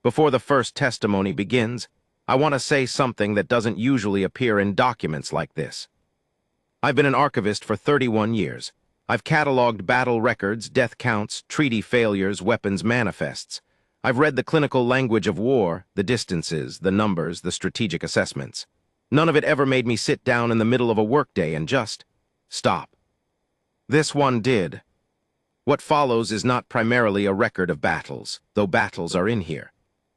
Before the first testimony begins, I want to say something that doesn't usually appear in documents like this. I've been an archivist for 31 years. I've cataloged battle records, death counts, treaty failures, weapons manifests. I've read the clinical language of war, the distances, the numbers, the strategic assessments. None of it ever made me sit down in the middle of a workday and just stop. This one did. What follows is not primarily a record of battles, though battles are in here.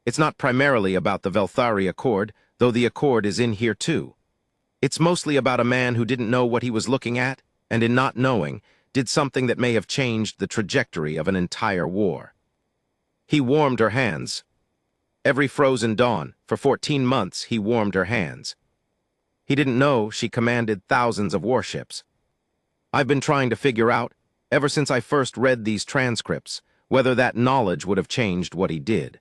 It's not primarily about the Velthari Accord, though the Accord is in here too. It's mostly about a man who didn't know what he was looking at, and in not knowing, did something that may have changed the trajectory of an entire war. He warmed her hands. Every frozen dawn, for 14 months, he warmed her hands. He didn't know she commanded thousands of warships. I've been trying to figure out, ever since I first read these transcripts, whether that knowledge would have changed what he did.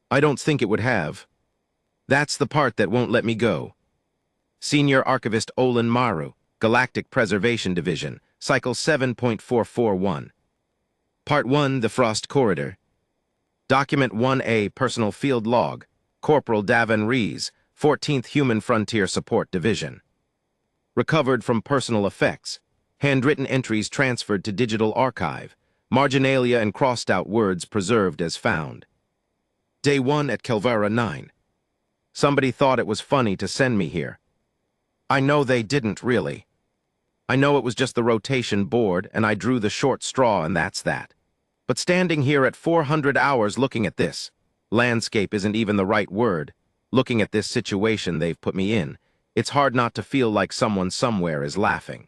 I don't think it would have. That's the part that won't let me go. Senior Archivist Olin Maru, Galactic Preservation Division, Cycle 7.441. Part 1, The Frost Corridor. Document 1A, Personal Field Log, Corporal DawnThen Rees, 14th Human Frontier Support Division. Recovered from personal effects. Handwritten entries transferred to digital archive. Marginalia and crossed-out words preserved as found. Day 1 at Kelvara 9. Somebody thought it was funny to send me here. I know they didn't really. I know it was just the rotation board, and I drew the short straw, and that's that. But standing here at 400 hours looking at this, landscape isn't even the right word, looking at this situation they've put me in, it's hard not to feel like someone somewhere is laughing.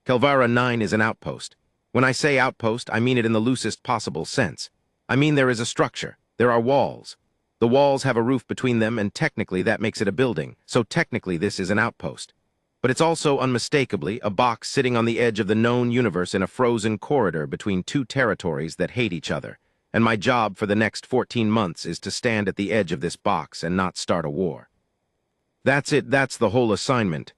Kelvara 9 is an outpost. When I say outpost, I mean it in the loosest possible sense. I mean there is a structure. There are walls. The walls have a roof between them, and technically that makes it a building, so technically this is an outpost. But it's also unmistakably a box sitting on the edge of the known universe in a frozen corridor between two territories that hate each other, and my job for the next 14 months is to stand at the edge of this box and not start a war. That's it, that's the whole assignment.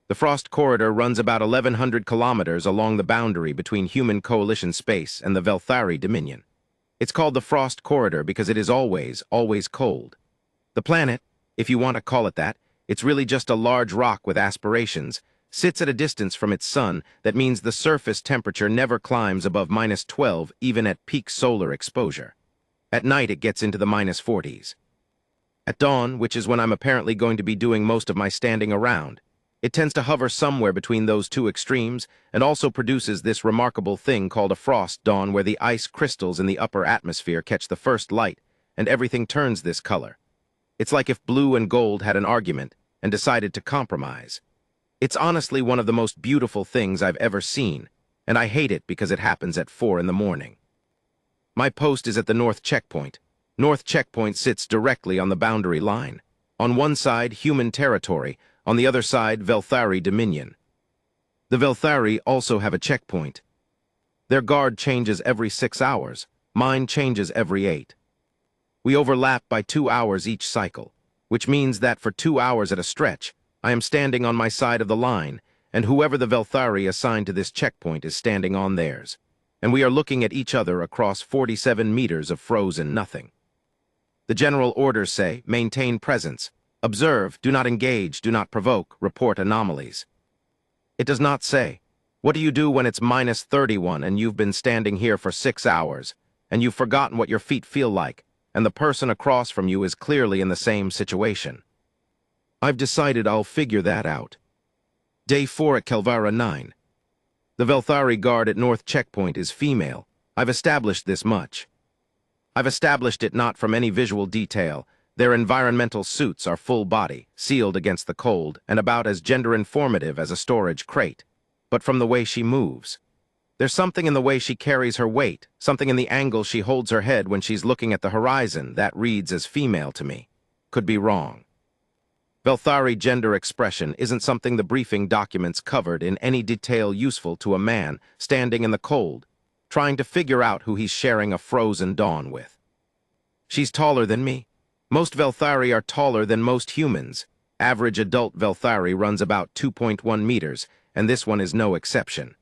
The Frost Corridor runs about 1,100 kilometers along the boundary between human coalition space and the Velthari Dominion. It's called the Frost Corridor because it is always, always cold. The planet, if you want to call it that, it's really just a large rock with aspirations, sits at a distance from its sun that means the surface temperature never climbs above -12 even at peak solar exposure. At night it gets into the -40s. At dawn, which is when I'm apparently going to be doing most of my standing around, it tends to hover somewhere between those two extremes and also produces this remarkable thing called a frost dawn where the ice crystals in the upper atmosphere catch the first light and everything turns this color. It's like if blue and gold had an argument and decided to compromise. It's honestly one of the most beautiful things I've ever seen, and I hate it because it happens at 4 in the morning. My post is at the North Checkpoint. North Checkpoint sits directly on the boundary line. On one side, human territory, on the other side, Velthari Dominion. The Velthari also have a checkpoint. Their guard changes every 6 hours. Mine changes every 8. We overlap by 2 hours each cycle, which means that for 2 hours at a stretch, I am standing on my side of the line, and whoever the Velthari assigned to this checkpoint is standing on theirs, and we are looking at each other across 47 meters of frozen nothing. The general orders say, maintain presence, observe, do not engage, do not provoke, report anomalies. It does not say, what do you do when it's -31 and you've been standing here for 6 hours, and you've forgotten what your feet feel like, and the person across from you is clearly in the same situation. I've decided I'll figure that out. Day 4 at Kelvara 9. The Velthari guard at North Checkpoint is female. I've established this much. I've established it not from any visual detail. Their environmental suits are full body, sealed against the cold, and about as gender-informative as a storage crate, but from the way she moves. There's something in the way she carries her weight, something in the angle she holds her head when she's looking at the horizon that reads as female to me. Could be wrong. Velthari gender expression isn't something the briefing documents covered in any detail useful to a man standing in the cold, trying to figure out who he's sharing a frozen dawn with. She's taller than me. Most Velthari are taller than most humans. Average adult Velthari runs about 2.1 meters, and this one is no exception.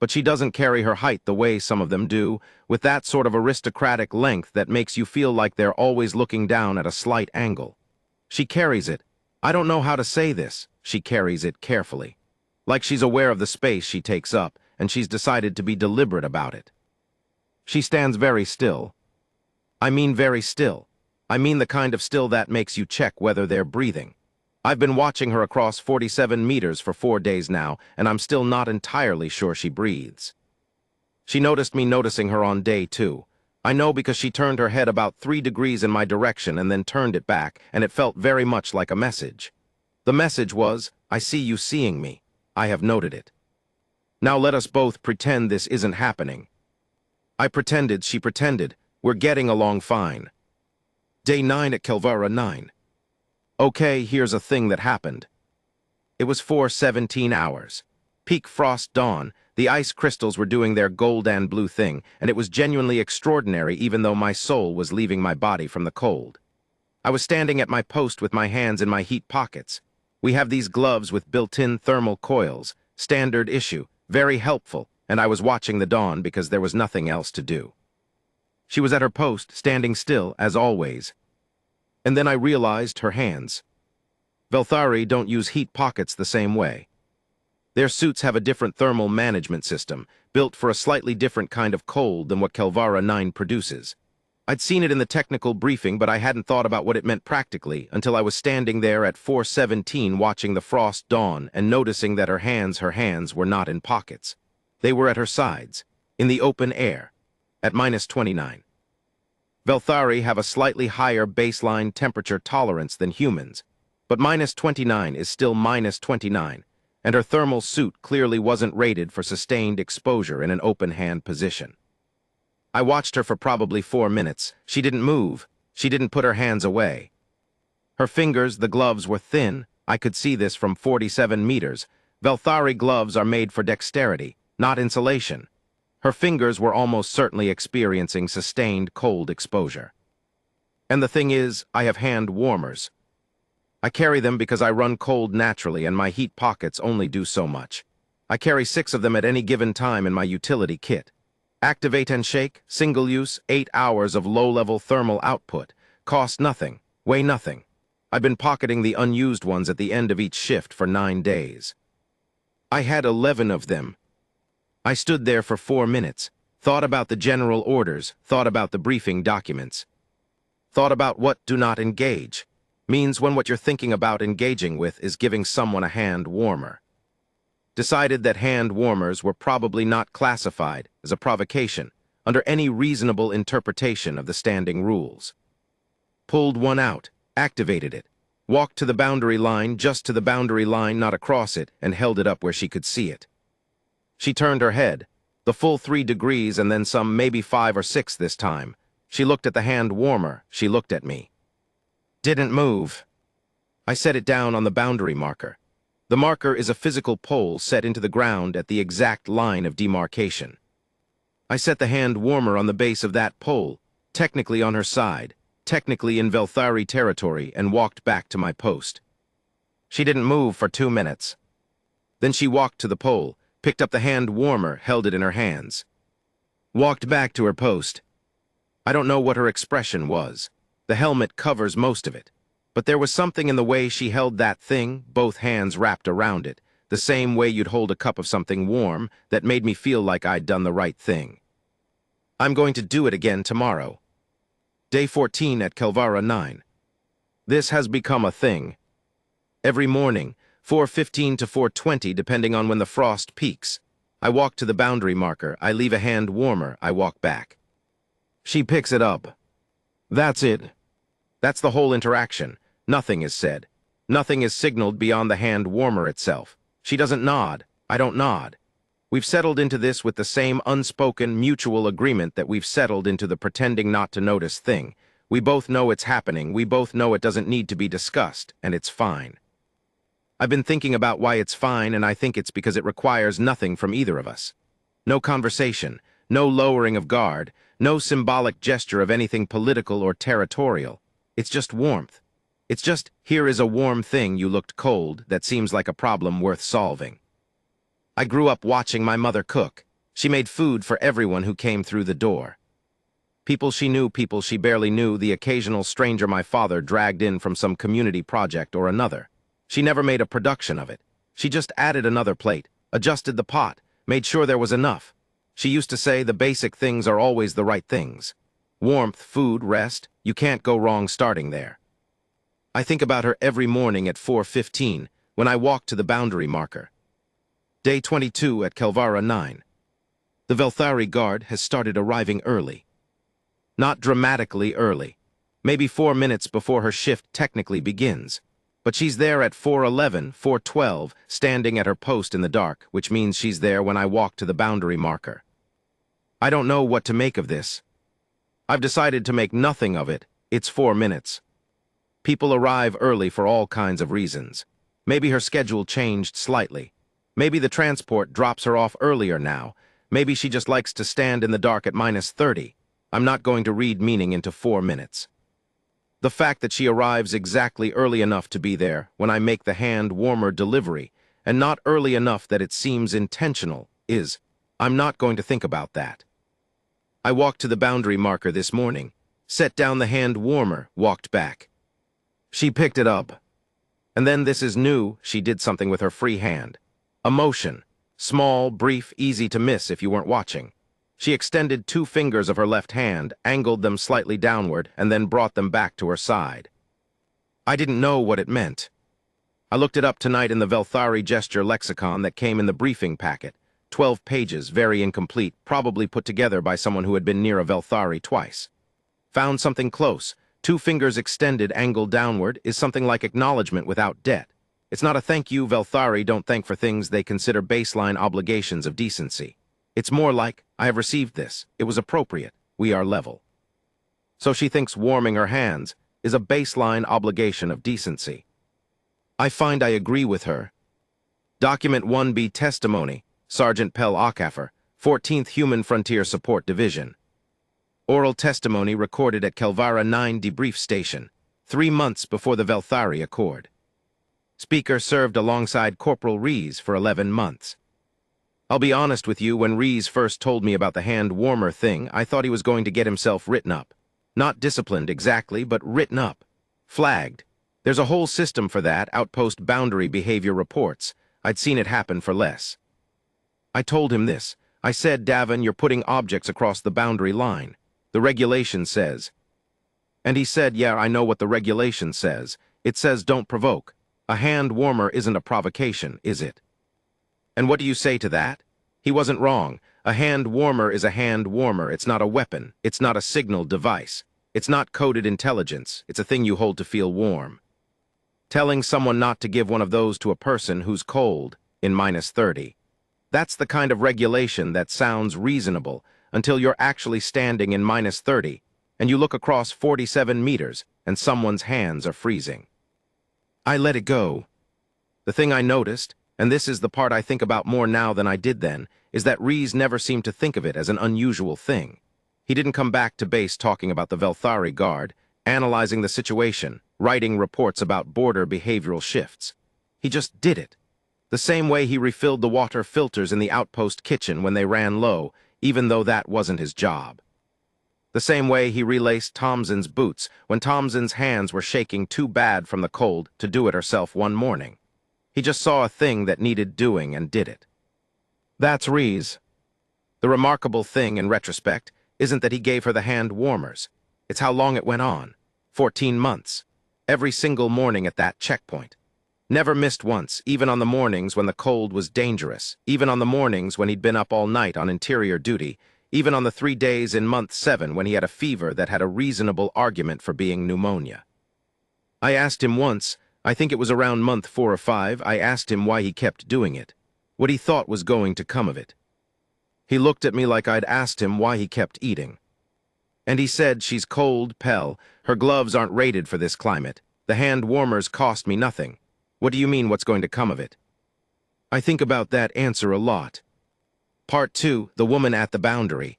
but she doesn't carry her height the way some of them do, with that sort of aristocratic length that makes you feel like they're always looking down at a slight angle. She carries it. I don't know how to say this. She carries it carefully. Like she's aware of the space she takes up, and she's decided to be deliberate about it. She stands very still. I mean very still. I mean the kind of still that makes you check whether they're breathing. I've been watching her across 47 meters for 4 days now, and I'm still not entirely sure she breathes. She noticed me noticing her on day 2. I know because she turned her head about 3 degrees in my direction and then turned it back, and it felt very much like a message. The message was, I see you seeing me. I have noted it. Now let us both pretend this isn't happening. I pretended, she pretended. We're getting along fine. Day 9 at Kelvara 9. Okay, here's a thing that happened. It was 4:17 hours. Peak frost dawn, the ice crystals were doing their gold and blue thing, and it was genuinely extraordinary even though my soul was leaving my body from the cold. I was standing at my post with my hands in my heat pockets. We have these gloves with built-in thermal coils, standard issue, very helpful, and I was watching the dawn because there was nothing else to do. She was at her post, standing still, as always. And then I realized her hands. Velthari don't use heat pockets the same way. Their suits have a different thermal management system, built for a slightly different kind of cold than what Kelvara 9 produces. I'd seen it in the technical briefing, but I hadn't thought about what it meant practically until I was standing there at 4:17 watching the frost dawn and noticing that her hands were not in pockets. They were at her sides, in the open air, at -29. Velthari have a slightly higher baseline temperature tolerance than humans, but -29 is still -29, and her thermal suit clearly wasn't rated for sustained exposure in an open hand position. I watched her for probably 4 minutes. She didn't move. She didn't put her hands away. Her fingers, the gloves, were thin. I could see this from 47 meters. Velthari gloves are made for dexterity, not insulation. Her fingers were almost certainly experiencing sustained cold exposure. And the thing is, I have hand warmers. I carry them because I run cold naturally and my heat pockets only do so much. I carry 6 of them at any given time in my utility kit. Activate and shake, single use, 8 hours of low-level thermal output. Cost nothing, weigh nothing. I've been pocketing the unused ones at the end of each shift for 9 days. I had 11 of them. I stood there for 4 minutes, thought about the general orders, thought about the briefing documents. Thought about what do not engage means when what you're thinking about engaging with is giving someone a hand warmer. Decided that hand warmers were probably not classified as a provocation under any reasonable interpretation of the standing rules. Pulled one out, activated it, walked to the boundary line, just to the boundary line, not across it, and held it up where she could see it. She turned her head, the full 3 degrees and then some, maybe 5 or 6 this time. She looked at the hand warmer, she looked at me. Didn't move. I set it down on the boundary marker. The marker is a physical pole set into the ground at the exact line of demarcation. I set the hand warmer on the base of that pole, technically on her side, technically in Velthari territory, and walked back to my post. She didn't move for 2 minutes. Then she walked to the pole, picked up the hand warmer, held it in her hands. Walked back to her post. I don't know what her expression was. The helmet covers most of it. But there was something in the way she held that thing, both hands wrapped around it, the same way you'd hold a cup of something warm, that made me feel like I'd done the right thing. I'm going to do it again tomorrow. Day 14 at Kelvara 9. This has become a thing. Every morning, 4:15 to 4:20, depending on when the frost peaks. I walk to the boundary marker, I leave a hand warmer, I walk back. She picks it up. That's it. That's the whole interaction. Nothing is said. Nothing is signaled beyond the hand warmer itself. She doesn't nod. I don't nod. We've settled into this with the same unspoken mutual agreement that we've settled into the pretending not to notice thing. We both know it's happening. We both know it doesn't need to be discussed, and it's fine. I've been thinking about why it's fine, and I think it's because it requires nothing from either of us. No conversation, no lowering of guard, no symbolic gesture of anything political or territorial. It's just warmth. It's just, here is a warm thing, you looked cold, that seems like a problem worth solving. I grew up watching my mother cook. She made food for everyone who came through the door. People she knew, people she barely knew, the occasional stranger my father dragged in from some community project or another. She never made a production of it. She just added another plate, adjusted the pot, made sure there was enough. She used to say the basic things are always the right things. Warmth, food, rest, you can't go wrong starting there. I think about her every morning at 4:15 when I walk to the boundary marker. Day 22 at Kelvara 9. The Velthari guard has started arriving early. Not dramatically early. Maybe 4 minutes before her shift technically begins. But she's there at 4:11, 4:12, standing at her post in the dark, which means she's there when I walk to the boundary marker. I don't know what to make of this. I've decided to make nothing of it. It's 4 minutes. People arrive early for all kinds of reasons. Maybe her schedule changed slightly. Maybe the transport drops her off earlier now. Maybe she just likes to stand in the dark at -30. I'm not going to read meaning into 4 minutes. The fact that she arrives exactly early enough to be there when I make the hand warmer delivery, and not early enough that it seems intentional, I'm not going to think about that. I walked to the boundary marker this morning, set down the hand warmer, walked back. She picked it up. And then this is new, she did something with her free hand. A motion. Small, brief, easy to miss if you weren't watching. She extended 2 fingers of her left hand, angled them slightly downward, and then brought them back to her side. I didn't know what it meant. I looked it up tonight in the Velthari gesture lexicon that came in the briefing packet. 12 pages, very incomplete, probably put together by someone who had been near a Velthari twice. Found something close. 2 fingers extended, angled downward, is something like acknowledgement without debt. It's not a thank you. Velthari don't thank for things they consider baseline obligations of decency. It's more like, I have received this, it was appropriate, we are level. So she thinks warming her hands is a baseline obligation of decency. I find I agree with her. Document 1B Testimony, Sergeant Pell Akaffer, 14th Human Frontier Support Division. Oral testimony recorded at Kelvara 9 debrief station, 3 months before the Velthari Accord. Speaker served alongside Corporal Rees for 11 months. I'll be honest with you, when Rees first told me about the hand warmer thing, I thought he was going to get himself written up. Not disciplined exactly, but written up. Flagged. There's a whole system for that, outpost boundary behavior reports. I'd seen it happen for less. I told him this. I said, Davin, you're putting objects across the boundary line. The regulation says. And he said, yeah, I know what the regulation says. It says don't provoke. A hand warmer isn't a provocation, is it? And what do you say to that? He wasn't wrong. A hand warmer is a hand warmer. It's not a weapon. It's not a signal device. It's not coded intelligence. It's a thing you hold to feel warm. Telling someone not to give one of those to a person who's cold in -30. That's the kind of regulation that sounds reasonable until you're actually standing in -30 and you look across 47 meters and someone's hands are freezing. I let it go. The thing I noticed, and this is the part I think about more now than I did then, is that Rees never seemed to think of it as an unusual thing. He didn't come back to base talking about the Velthari guard, analyzing the situation, writing reports about border behavioral shifts. He just did it. The same way he refilled the water filters in the outpost kitchen when they ran low, even though that wasn't his job. The same way he relaced Thompson's boots when Thompson's hands were shaking too bad from the cold to do it herself one morning. He just saw a thing that needed doing and did it. That's Rees. The remarkable thing, in retrospect, isn't that he gave her the hand warmers. It's how long it went on. 14 months. Every single morning at that checkpoint. Never missed once, even on the mornings when the cold was dangerous, even on the mornings when he'd been up all night on interior duty, even on the 3 days in month 7 when he had a fever that had a reasonable argument for being pneumonia. I asked him once, I think it was around month 4 or 5, I asked him why he kept doing it, what he thought was going to come of it. He looked at me like I'd asked him why he kept eating. And he said, she's cold, Pell, her gloves aren't rated for this climate, the hand warmers cost me nothing. What do you mean what's going to come of it? I think about that answer a lot. Part 2, The Woman at the Boundary.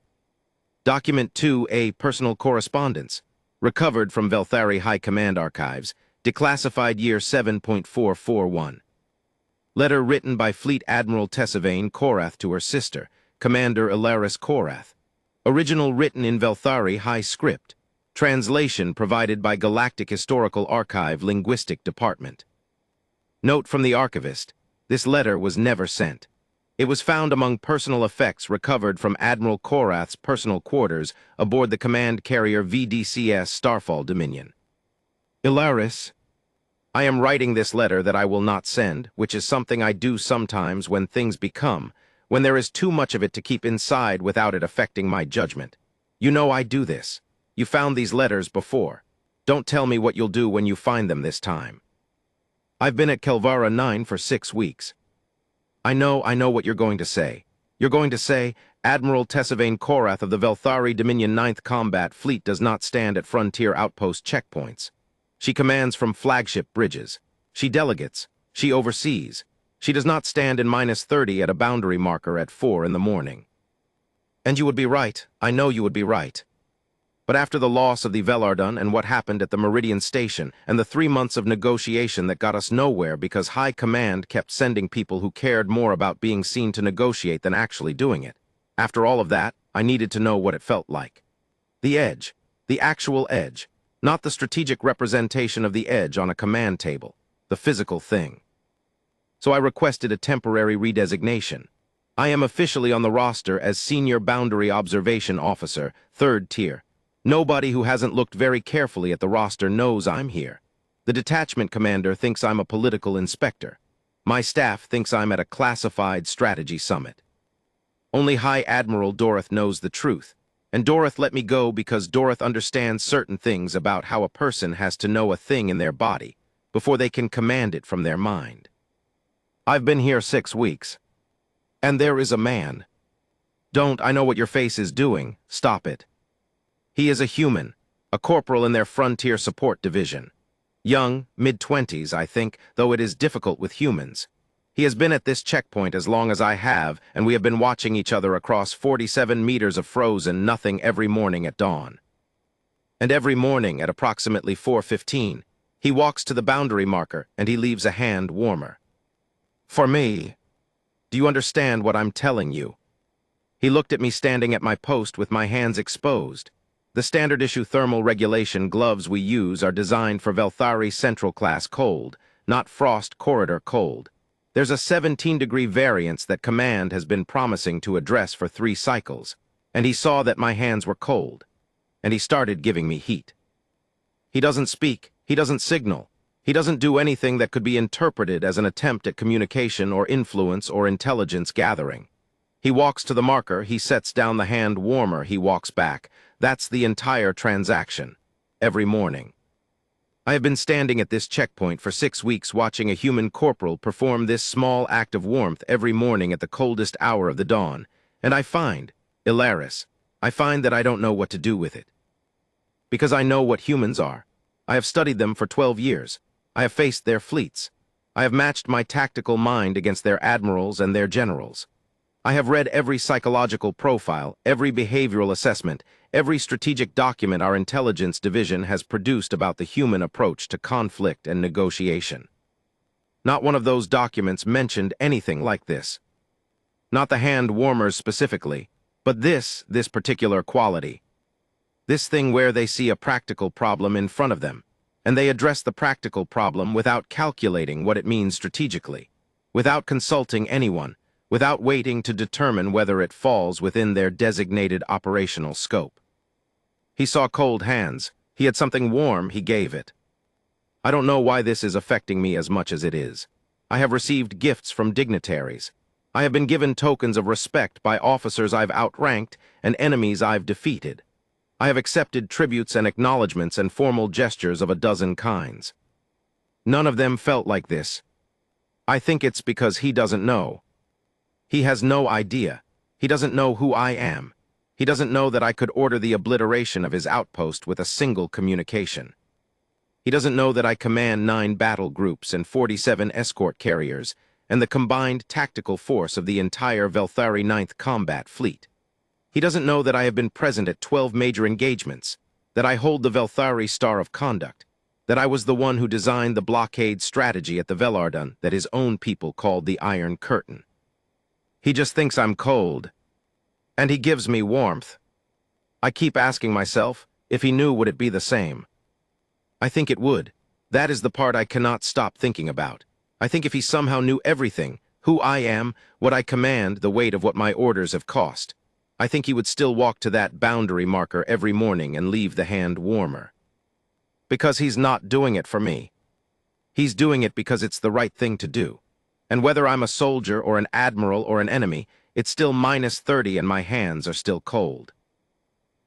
Document 2A, Personal Correspondence. Recovered from Velthari High Command Archives. Declassified year 7.441. Letter written by Fleet Admiral Tessavain Korath to her sister, Commander Ilaris Korath. Original written in Velthari High Script. Translation provided by Galactic Historical Archive Linguistic Department. Note from the archivist, this letter was never sent. It was found among personal effects recovered from Admiral Korath's personal quarters aboard the command carrier VDCS Starfall Dominion. Ilaris, I am writing this letter that I will not send, which is something I do sometimes when things become, when there is too much of it to keep inside without it affecting my judgment. You know I do this. You found these letters before. Don't tell me what you'll do when you find them this time. I've been at Kelvara 9 for 6 weeks. I know what you're going to say. You're going to say, Admiral Tessavain Korath of the Velthari Dominion 9th Combat Fleet does not stand at frontier outpost checkpoints. She commands from flagship bridges. She delegates. She oversees. She does not stand in -30 at a boundary marker at 4 in the morning. And you would be right. I know you would be right. But after the loss of the Velarden and what happened at the Meridian Station and the 3 months of negotiation that got us nowhere because High Command kept sending people who cared more about being seen to negotiate than actually doing it. After all of that, I needed to know what it felt like. The edge. The actual edge. Not the strategic representation of the edge on a command table. The physical thing. So I requested a temporary redesignation. I am officially on the roster as Senior Boundary Observation Officer, 3rd tier. Nobody who hasn't looked very carefully at the roster knows I'm here. The detachment commander thinks I'm a political inspector. My staff thinks I'm at a classified strategy summit. Only High Admiral Dorith knows the truth, and Dorith let me go because Dorith understands certain things about how a person has to know a thing in their body before they can command it from their mind. I've been here 6 weeks, and there is a man. Don't, I know what your face is doing. Stop it. He is a human, a corporal in their Frontier Support Division. Young, mid-20s, I think, though it is difficult with humans. He has been at this checkpoint as long as I have, and we have been watching each other across 47 meters of frozen nothing every morning at dawn. And every morning at approximately 4:15, he walks to the boundary marker and he leaves a hand warmer. For me, do you understand what I'm telling you? He looked at me standing at my post with my hands exposed. The standard issue thermal regulation gloves we use are designed for Velthari Central Class cold, not Frost Corridor cold. There's a 17-degree variance that Command has been promising to address for 3 cycles, and he saw that my hands were cold, and he started giving me heat. He doesn't speak, he doesn't signal, he doesn't do anything that could be interpreted as an attempt at communication or influence or intelligence gathering. He walks to the marker, he sets down the hand warmer, he walks back. That's the entire transaction. Every morning. I have been standing at this checkpoint for 6 weeks watching a human corporal perform this small act of warmth every morning at the coldest hour of the dawn, and I find, Ilaris, I find that I don't know what to do with it. Because I know what humans are. I have studied them for 12 years. I have faced their fleets. I have matched my tactical mind against their admirals and their generals. I have read every psychological profile, every behavioral assessment, every strategic document our intelligence division has produced about the human approach to conflict and negotiation. Not one of those documents mentioned anything like this. Not the hand warmers specifically, but this particular quality. This thing where they see a practical problem in front of them, and they address the practical problem without calculating what it means strategically, without consulting anyone, without waiting to determine whether it falls within their designated operational scope. He saw cold hands. He had something warm, he gave it. I don't know why this is affecting me as much as it is. I have received gifts from dignitaries. I have been given tokens of respect by officers I've outranked and enemies I've defeated. I have accepted tributes and acknowledgments and formal gestures of a dozen kinds. None of them felt like this. I think it's because he doesn't know. He has no idea. He doesn't know who I am. He doesn't know that I could order the obliteration of his outpost with a single communication. He doesn't know that I command 9 battle groups and 47 escort carriers and the combined tactical force of the entire Velthari 9th Combat Fleet. He doesn't know that I have been present at 12 major engagements, that I hold the Velthari Star of Conduct, that I was the one who designed the blockade strategy at the Velarden that his own people called the Iron Curtain. He just thinks I'm cold. And he gives me warmth. I keep asking myself, if he knew, would it be the same? I think it would. That is the part I cannot stop thinking about. I think if he somehow knew everything, who I am, what I command, the weight of what my orders have cost, I think he would still walk to that boundary marker every morning and leave the hand warmer. Because he's not doing it for me. He's doing it because it's the right thing to do. And whether I'm a soldier or an admiral or an enemy, it's still -30 and my hands are still cold.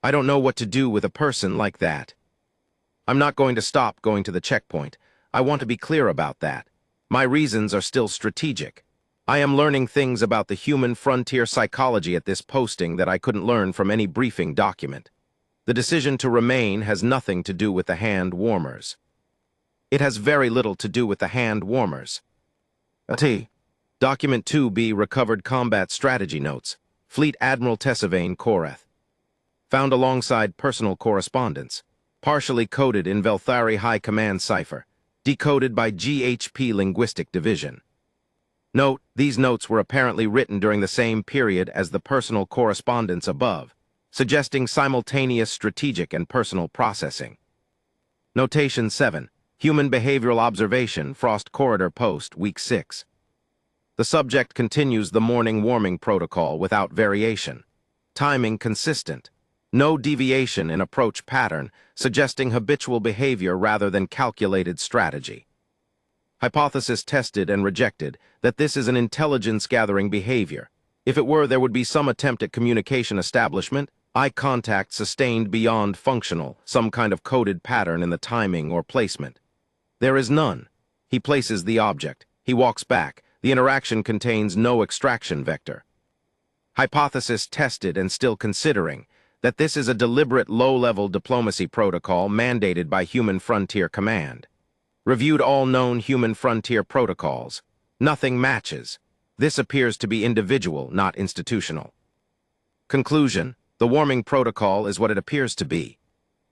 I don't know what to do with a person like that. I'm not going to stop going to the checkpoint. I want to be clear about that. My reasons are still strategic. I am learning things about the human frontier psychology at this posting that I couldn't learn from any briefing document. The decision to remain has nothing to do with the hand warmers. It has very little to do with the hand warmers. T. Document 2B Recovered Combat Strategy Notes. Fleet Admiral Tessavain Korath. Found alongside personal correspondence. Partially coded in Velthari High Command cipher. Decoded by GHP Linguistic Division. Note, these notes were apparently written during the same period as the personal correspondence above, suggesting simultaneous strategic and personal processing. Notation 7. Human Behavioral Observation, Frost Corridor Post, Week 6. The subject continues the morning warming protocol without variation. Timing consistent. No deviation in approach pattern, suggesting habitual behavior rather than calculated strategy. Hypothesis tested and rejected that this is an intelligence-gathering behavior. If it were, there would be some attempt at communication establishment, eye contact sustained beyond functional, some kind of coded pattern in the timing or placement. There is none. He places the object. He walks back. The interaction contains no extraction vector. Hypothesis tested and still considering that this is a deliberate low-level diplomacy protocol mandated by Human Frontier Command. Reviewed all known Human Frontier protocols. Nothing matches. This appears to be individual, not institutional. Conclusion: the warming protocol is what it appears to be.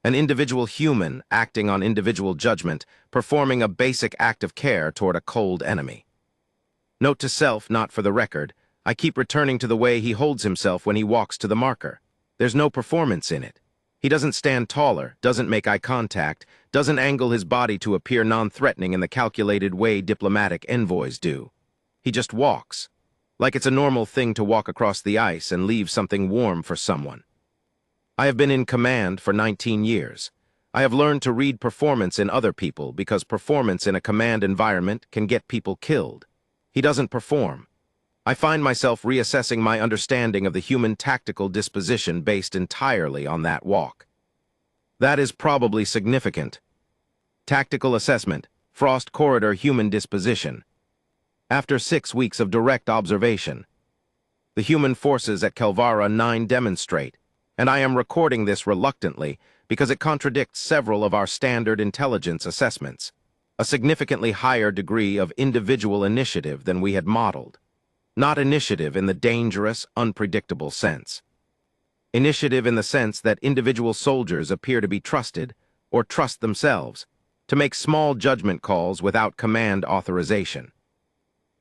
An individual human acting on individual judgment, performing a basic act of care toward a cold enemy. Note to self, not for the record, I keep returning to the way he holds himself when he walks to the marker. There's no performance in it. He doesn't stand taller, doesn't make eye contact, doesn't angle his body to appear non-threatening in the calculated way diplomatic envoys do. He just walks, like it's a normal thing to walk across the ice and leave something warm for someone. I have been in command for 19 years. I have learned to read performance in other people because performance in a command environment can get people killed. He doesn't perform. I find myself reassessing my understanding of the human tactical disposition based entirely on that walk. That is probably significant. Tactical assessment, Frost Corridor Human Disposition. After 6 weeks of direct observation, the human forces at Kelvara 9 demonstrate, and I am recording this reluctantly because it contradicts several of our standard intelligence assessments, a significantly higher degree of individual initiative than we had modeled. Not initiative in the dangerous, unpredictable sense. Initiative in the sense that individual soldiers appear to be trusted, or trust themselves, to make small judgment calls without command authorization.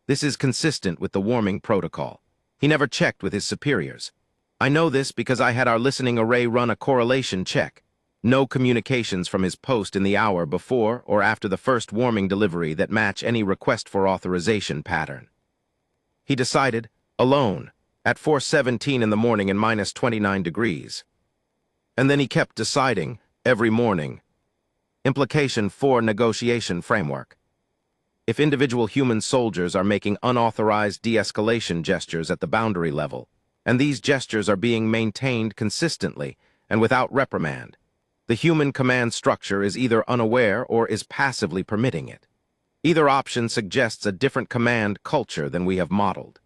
This is consistent with the warming protocol. He never checked with his superiors. I know this because I had our listening array run a correlation check. No communications from his post in the hour before or after the first warming delivery that match any request for authorization pattern. He decided, alone, at 4:17 in the morning in -29 degrees. And then he kept deciding, every morning. Implication 4 Negotiation Framework. If individual human soldiers are making unauthorized de-escalation gestures at the boundary level, and these gestures are being maintained consistently and without reprimand, the human command structure is either unaware or is passively permitting it. Either option suggests a different command culture than we have modeled.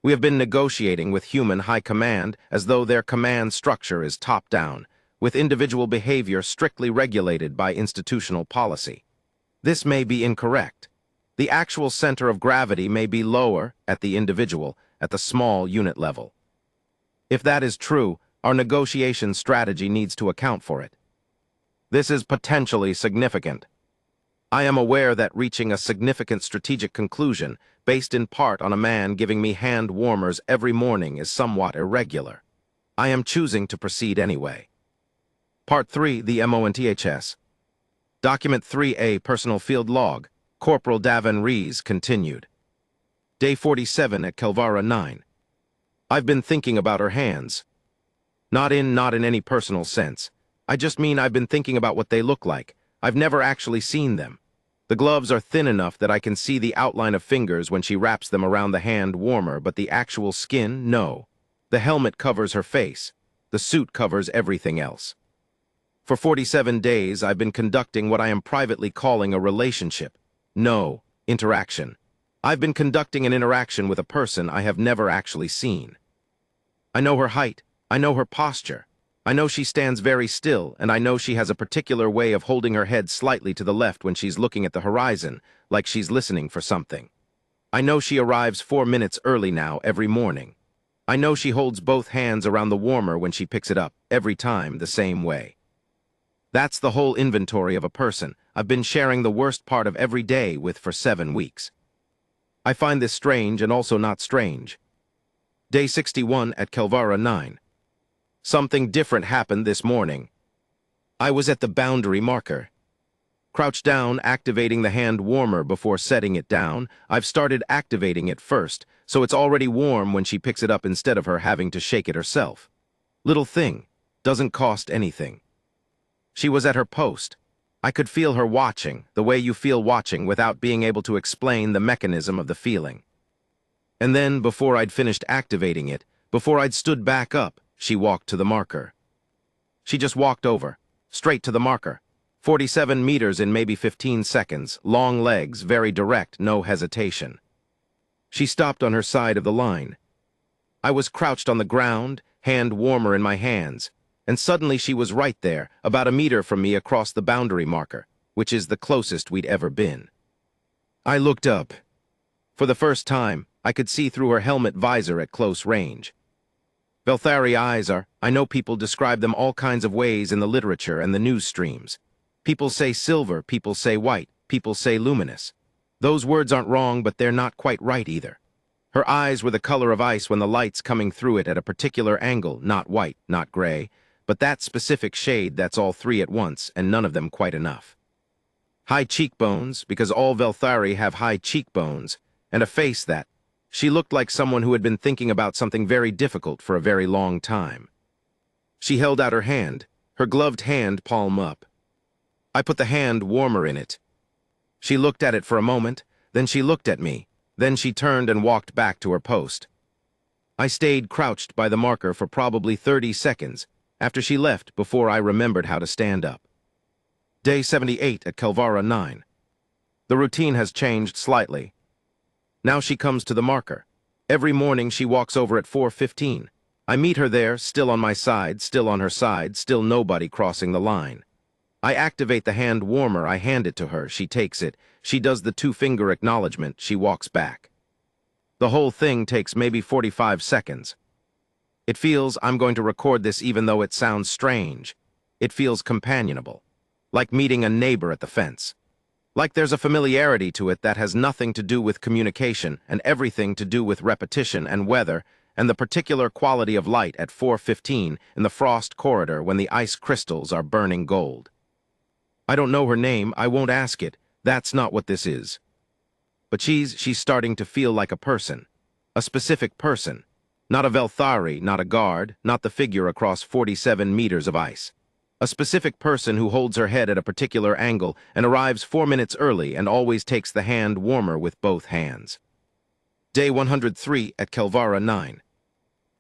We have been negotiating with human high command as though their command structure is top-down, with individual behavior strictly regulated by institutional policy. This may be incorrect. The actual center of gravity may be lower at the individual, at the small unit level. If that is true, our negotiation strategy needs to account for it. This is potentially significant. I am aware that reaching a significant strategic conclusion, based in part on a man giving me hand warmers every morning, is somewhat irregular. I am choosing to proceed anyway. Part 3, the MONTHS. Document 3A, Personal Field Log. Corporal DawnThen Rees, continued. Day 47 at Kelvara 9. I've been thinking about her hands. Not in any personal sense. I just mean I've been thinking about what they look like. I've never actually seen them. The gloves are thin enough that I can see the outline of fingers when she wraps them around the hand warmer, but the actual skin, no. The helmet covers her face. The suit covers everything else. For 47 days, I've been conducting what I am privately calling a relationship. No, interaction. I've been conducting an interaction with a person I have never actually seen. I know her height. I know her posture. I know she stands very still, and I know she has a particular way of holding her head slightly to the left when she's looking at the horizon, like she's listening for something. I know she arrives 4 minutes early now every morning. I know she holds both hands around the warmer when she picks it up, every time the same way. That's the whole inventory of a person I've been sharing the worst part of every day with for 7 weeks. I find this strange and also not strange. Day 61 at Kelvara 9. Something different happened this morning. I was at the boundary marker. Crouched down, activating the hand warmer before setting it down. I've started activating it first, so it's already warm when she picks it up instead of her having to shake it herself. Little thing. Doesn't cost anything. She was at her post. I could feel her watching, the way you feel watching without being able to explain the mechanism of the feeling. And then, before I'd finished activating it, before I'd stood back up, she walked to the marker. She just walked over, straight to the marker. 47 meters in maybe 15 seconds, long legs, very direct, no hesitation. She stopped on her side of the line. I was crouched on the ground, hand warmer in my hands, and suddenly she was right there, about a meter from me across the boundary marker, which is the closest we'd ever been. I looked up. For the first time, I could see through her helmet visor at close range. Velthari eyes are, I know people describe them all kinds of ways in the literature and the news streams. People say silver, people say white, people say luminous. Those words aren't wrong, but they're not quite right either. Her eyes were the color of ice when the light's coming through it at a particular angle, not white, not gray, but that specific shade that's all three at once, and none of them quite enough. High cheekbones, because all Velthari have high cheekbones, and a face that, she looked like someone who had been thinking about something very difficult for a very long time. She held out her hand, her gloved hand palm up. I put the hand warmer in it. She looked at it for a moment, then she looked at me, then she turned and walked back to her post. I stayed crouched by the marker for probably 30 seconds after she left before I remembered how to stand up. Day 78 at Kelvara 9. The routine has changed slightly. Now she comes to the marker. Every morning she walks over at 4:15. I meet her there, still on my side, still on her side, still nobody crossing the line. I activate the hand warmer, I hand it to her, she takes it, she does the 2-finger acknowledgement, she walks back. The whole thing takes maybe 45 seconds. It feels, I'm going to record this even though it sounds strange, it feels companionable, like meeting a neighbor at the fence. Like there's a familiarity to it that has nothing to do with communication and everything to do with repetition and weather and the particular quality of light at 4:15 in the frost corridor when the ice crystals are burning gold. I don't know her name, I won't ask it, that's not what this is. But she's starting to feel like a person, a specific person, not a Velthari, not a guard, not the figure across 47 meters of ice. A specific person who holds her head at a particular angle and arrives 4 minutes early and always takes the hand warmer with both hands. Day 103 at Kelvara 9.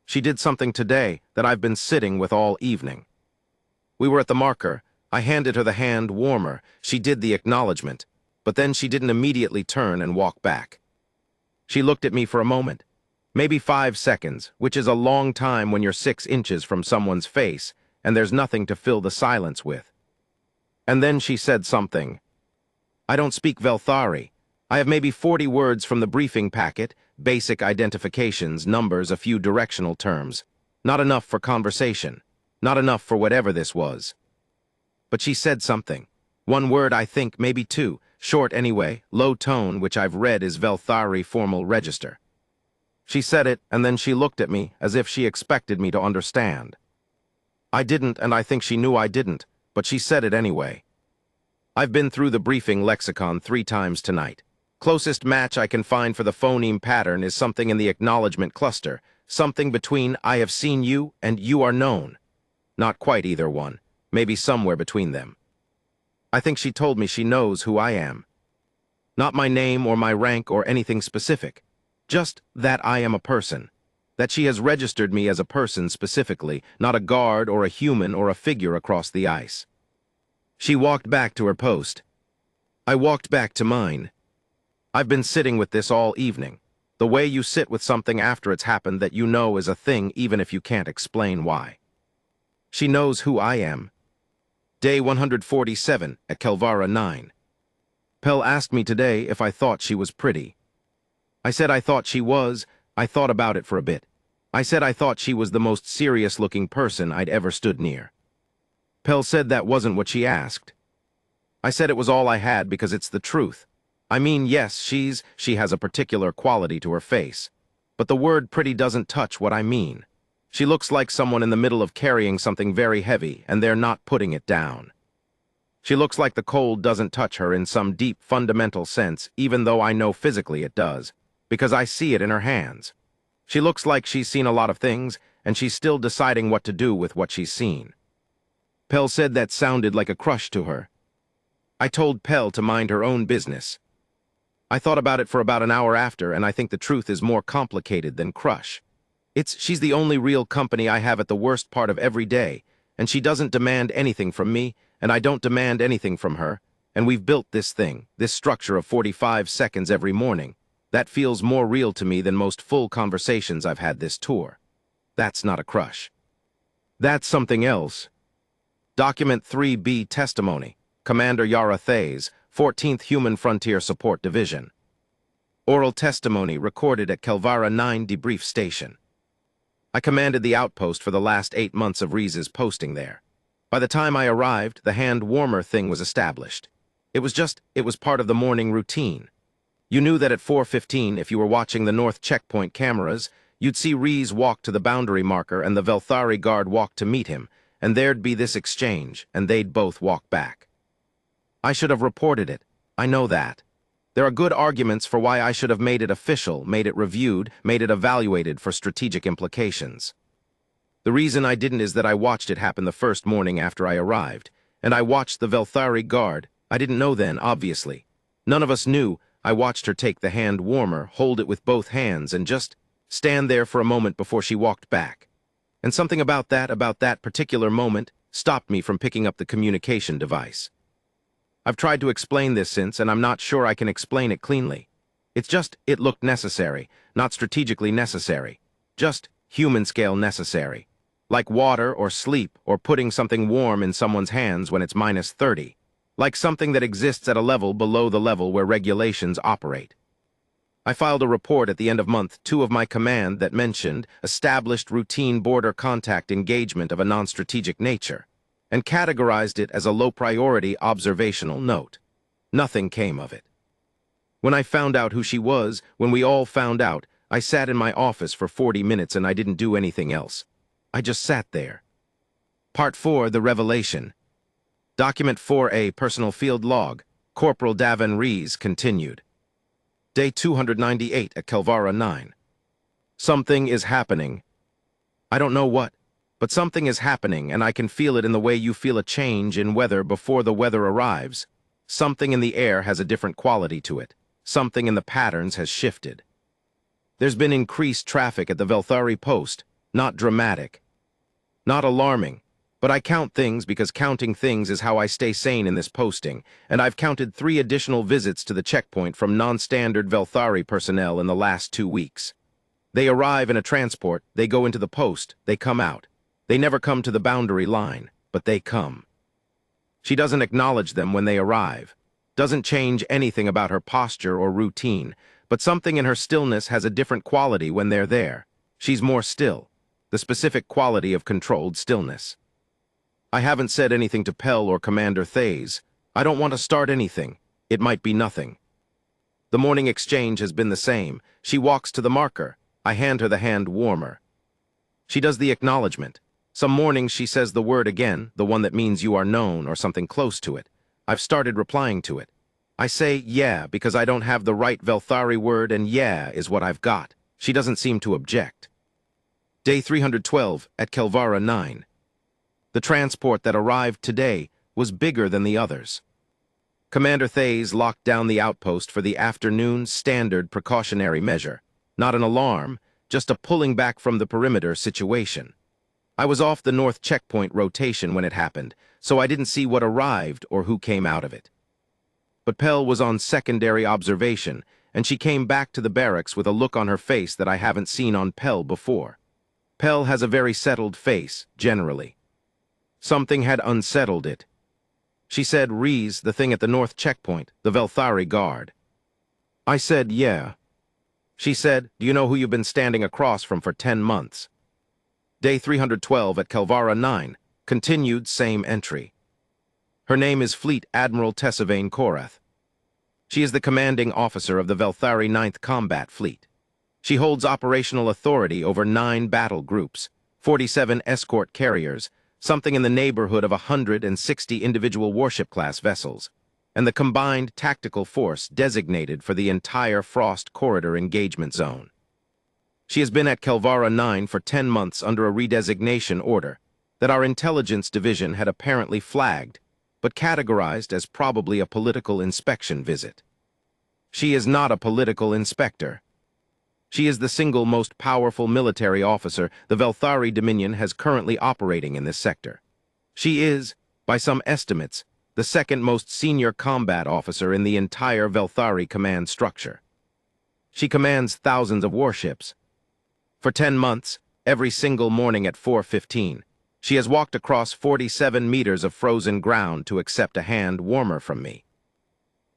She did something today that I've been sitting with all evening. We were at the marker. I handed her the hand warmer. She did the acknowledgement, but then she didn't immediately turn and walk back. She looked at me for a moment, maybe 5 seconds, which is a long time when you're 6 inches from someone's face and there's nothing to fill the silence with. And then she said something. I don't speak Velthari. I have maybe 40 words from the briefing packet, basic identifications, numbers, a few directional terms. Not enough for conversation. Not enough for whatever this was. But she said something. 1 word, I think, maybe 2. short anyway, low tone, which I've read is Velthari formal register. She said it, and then she looked at me as if she expected me to understand. I didn't, and I think she knew I didn't, but she said it anyway. I've been through the briefing lexicon 3 times tonight. Closest match I can find for the phoneme pattern is something in the acknowledgement cluster, something between I have seen you and you are known. Not quite either one, maybe somewhere between them. I think she told me she knows who I am. Not my name or my rank or anything specific, just that I am a person. That she has registered me as a person specifically, not a guard or a human or a figure across the ice. She walked back to her post. I walked back to mine. I've been sitting with this all evening. The way you sit with something after it's happened that you know is a thing even if you can't explain why. She knows who I am. Day 147 at Kelvara 9. Pell asked me today if I thought she was pretty. I said I thought she was. I thought about it for a bit. I said I thought she was the most serious-looking person I'd ever stood near. Pell said that wasn't what she asked. I said it was all I had because it's the truth. I mean, yes, she has a particular quality to her face. But the word pretty doesn't touch what I mean. She looks like someone in the middle of carrying something very heavy, and they're not putting it down. She looks like the cold doesn't touch her in some deep, fundamental sense, even though I know physically it does, because I see it in her hands. She looks like she's seen a lot of things, and she's still deciding what to do with what she's seen. Pell said that sounded like a crush to her. I told Pell to mind her own business. I thought about it for about an hour after, and I think the truth is more complicated than crush. She's the only real company I have at the worst part of every day, and she doesn't demand anything from me, and I don't demand anything from her, and we've built this thing, this structure of 45 seconds every morning. That feels more real to me than most full conversations I've had this tour. That's not a crush. That's something else. Document 3B Testimony, Commander Yara Thays, 14th Human Frontier Support Division. Oral testimony recorded at Kelvara 9 Debrief Station. I commanded the outpost for the last 8 months of Reese's posting there. By the time I arrived, the hand warmer thing was established. It was part of the morning routine. You knew that at 4:15, if you were watching the North Checkpoint cameras, you'd see Reese walk to the boundary marker and the Velthari guard walk to meet him, and there'd be this exchange, and they'd both walk back. I should have reported it. I know that. There are good arguments for why I should have made it official, made it reviewed, made it evaluated for strategic implications. The reason I didn't is that I watched it happen the first morning after I arrived, and I watched the Velthari guard. I didn't know then, obviously. None of us knew. I watched her take the hand warmer, hold it with both hands, and just stand there for a moment before she walked back. And something about that particular moment, stopped me from picking up the communication device. I've tried to explain this since, and I'm not sure I can explain it cleanly. It's just, it looked necessary, not strategically necessary. Just human-scale necessary. Like water or sleep or putting something warm in someone's hands when it's -30. Like something that exists at a level below the level where regulations operate. I filed a report at the end of month 2 of my command that mentioned established routine border contact engagement of a non-strategic nature, and categorized it as a low-priority observational note. Nothing came of it. When I found out who she was, when we all found out, I sat in my office for 40 minutes and I didn't do anything else. I just sat there. Part 4, The Revelation. Document 4A, Personal Field Log, Corporal DawnThen Rees, continued. Day 298 at Kelvara 9. Something is happening. I don't know what. But something is happening, and I can feel it in the way you feel a change in weather before the weather arrives. Something in the air has a different quality to it. Something in the patterns has shifted. There's been increased traffic at the Velthari post, not dramatic. Not alarming, but I count things because counting things is how I stay sane in this posting, and I've counted 3 additional visits to the checkpoint from non-standard Velthari personnel in the last 2 weeks. They arrive in a transport, they go into the post, they come out. They never come to the boundary line, but they come. She doesn't acknowledge them when they arrive, doesn't change anything about her posture or routine, but something in her stillness has a different quality when they're there. She's more still, the specific quality of controlled stillness. I haven't said anything to Pell or Commander Thays. I don't want to start anything. It might be nothing. The morning exchange has been the same. She walks to the marker. I hand her the hand warmer. She does the acknowledgement. Some mornings she says the word again, the one that means you are known or something close to it. I've started replying to it. I say yeah because I don't have the right Velthari word, and yeah is what I've got. She doesn't seem to object. Day 312 at Kelvara 9. The transport that arrived today was bigger than the others. Commander Thays locked down the outpost for the afternoon standard precautionary measure. Not an alarm, just a pulling back from the perimeter situation. I was off the north checkpoint rotation when it happened, so I didn't see what arrived or who came out of it. But Pell was on secondary observation, and she came back to the barracks with a look on her face that I haven't seen on Pell before. Pell has a very settled face, generally. Something had unsettled it. She said, "Rees, the thing at the north checkpoint, the Velthari guard." I said, "Yeah." She said, "Do you know who you've been standing across from for 10 months? Day 312 at Kelvara 9, continued same entry. Her name is Fleet Admiral Tessavain Korath. She is the commanding officer of the Velthari 9th Combat Fleet. She holds operational authority over 9 battle groups, 47 escort carriers, something in the neighborhood of 160 individual warship-class vessels, and the combined tactical force designated for the entire Frost Corridor engagement zone. She has been at Kelvara 9 for 10 months under a redesignation order that our intelligence division had apparently flagged, but categorized as probably a political inspection visit. She is not a political inspector. She is the single most powerful military officer the Velthari Dominion has currently operating in this sector. She is, by some estimates, the second most senior combat officer in the entire Velthari command structure. She commands thousands of warships. For 10 months, every single morning at 4:15, she has walked across 47 meters of frozen ground to accept a hand warmer from me.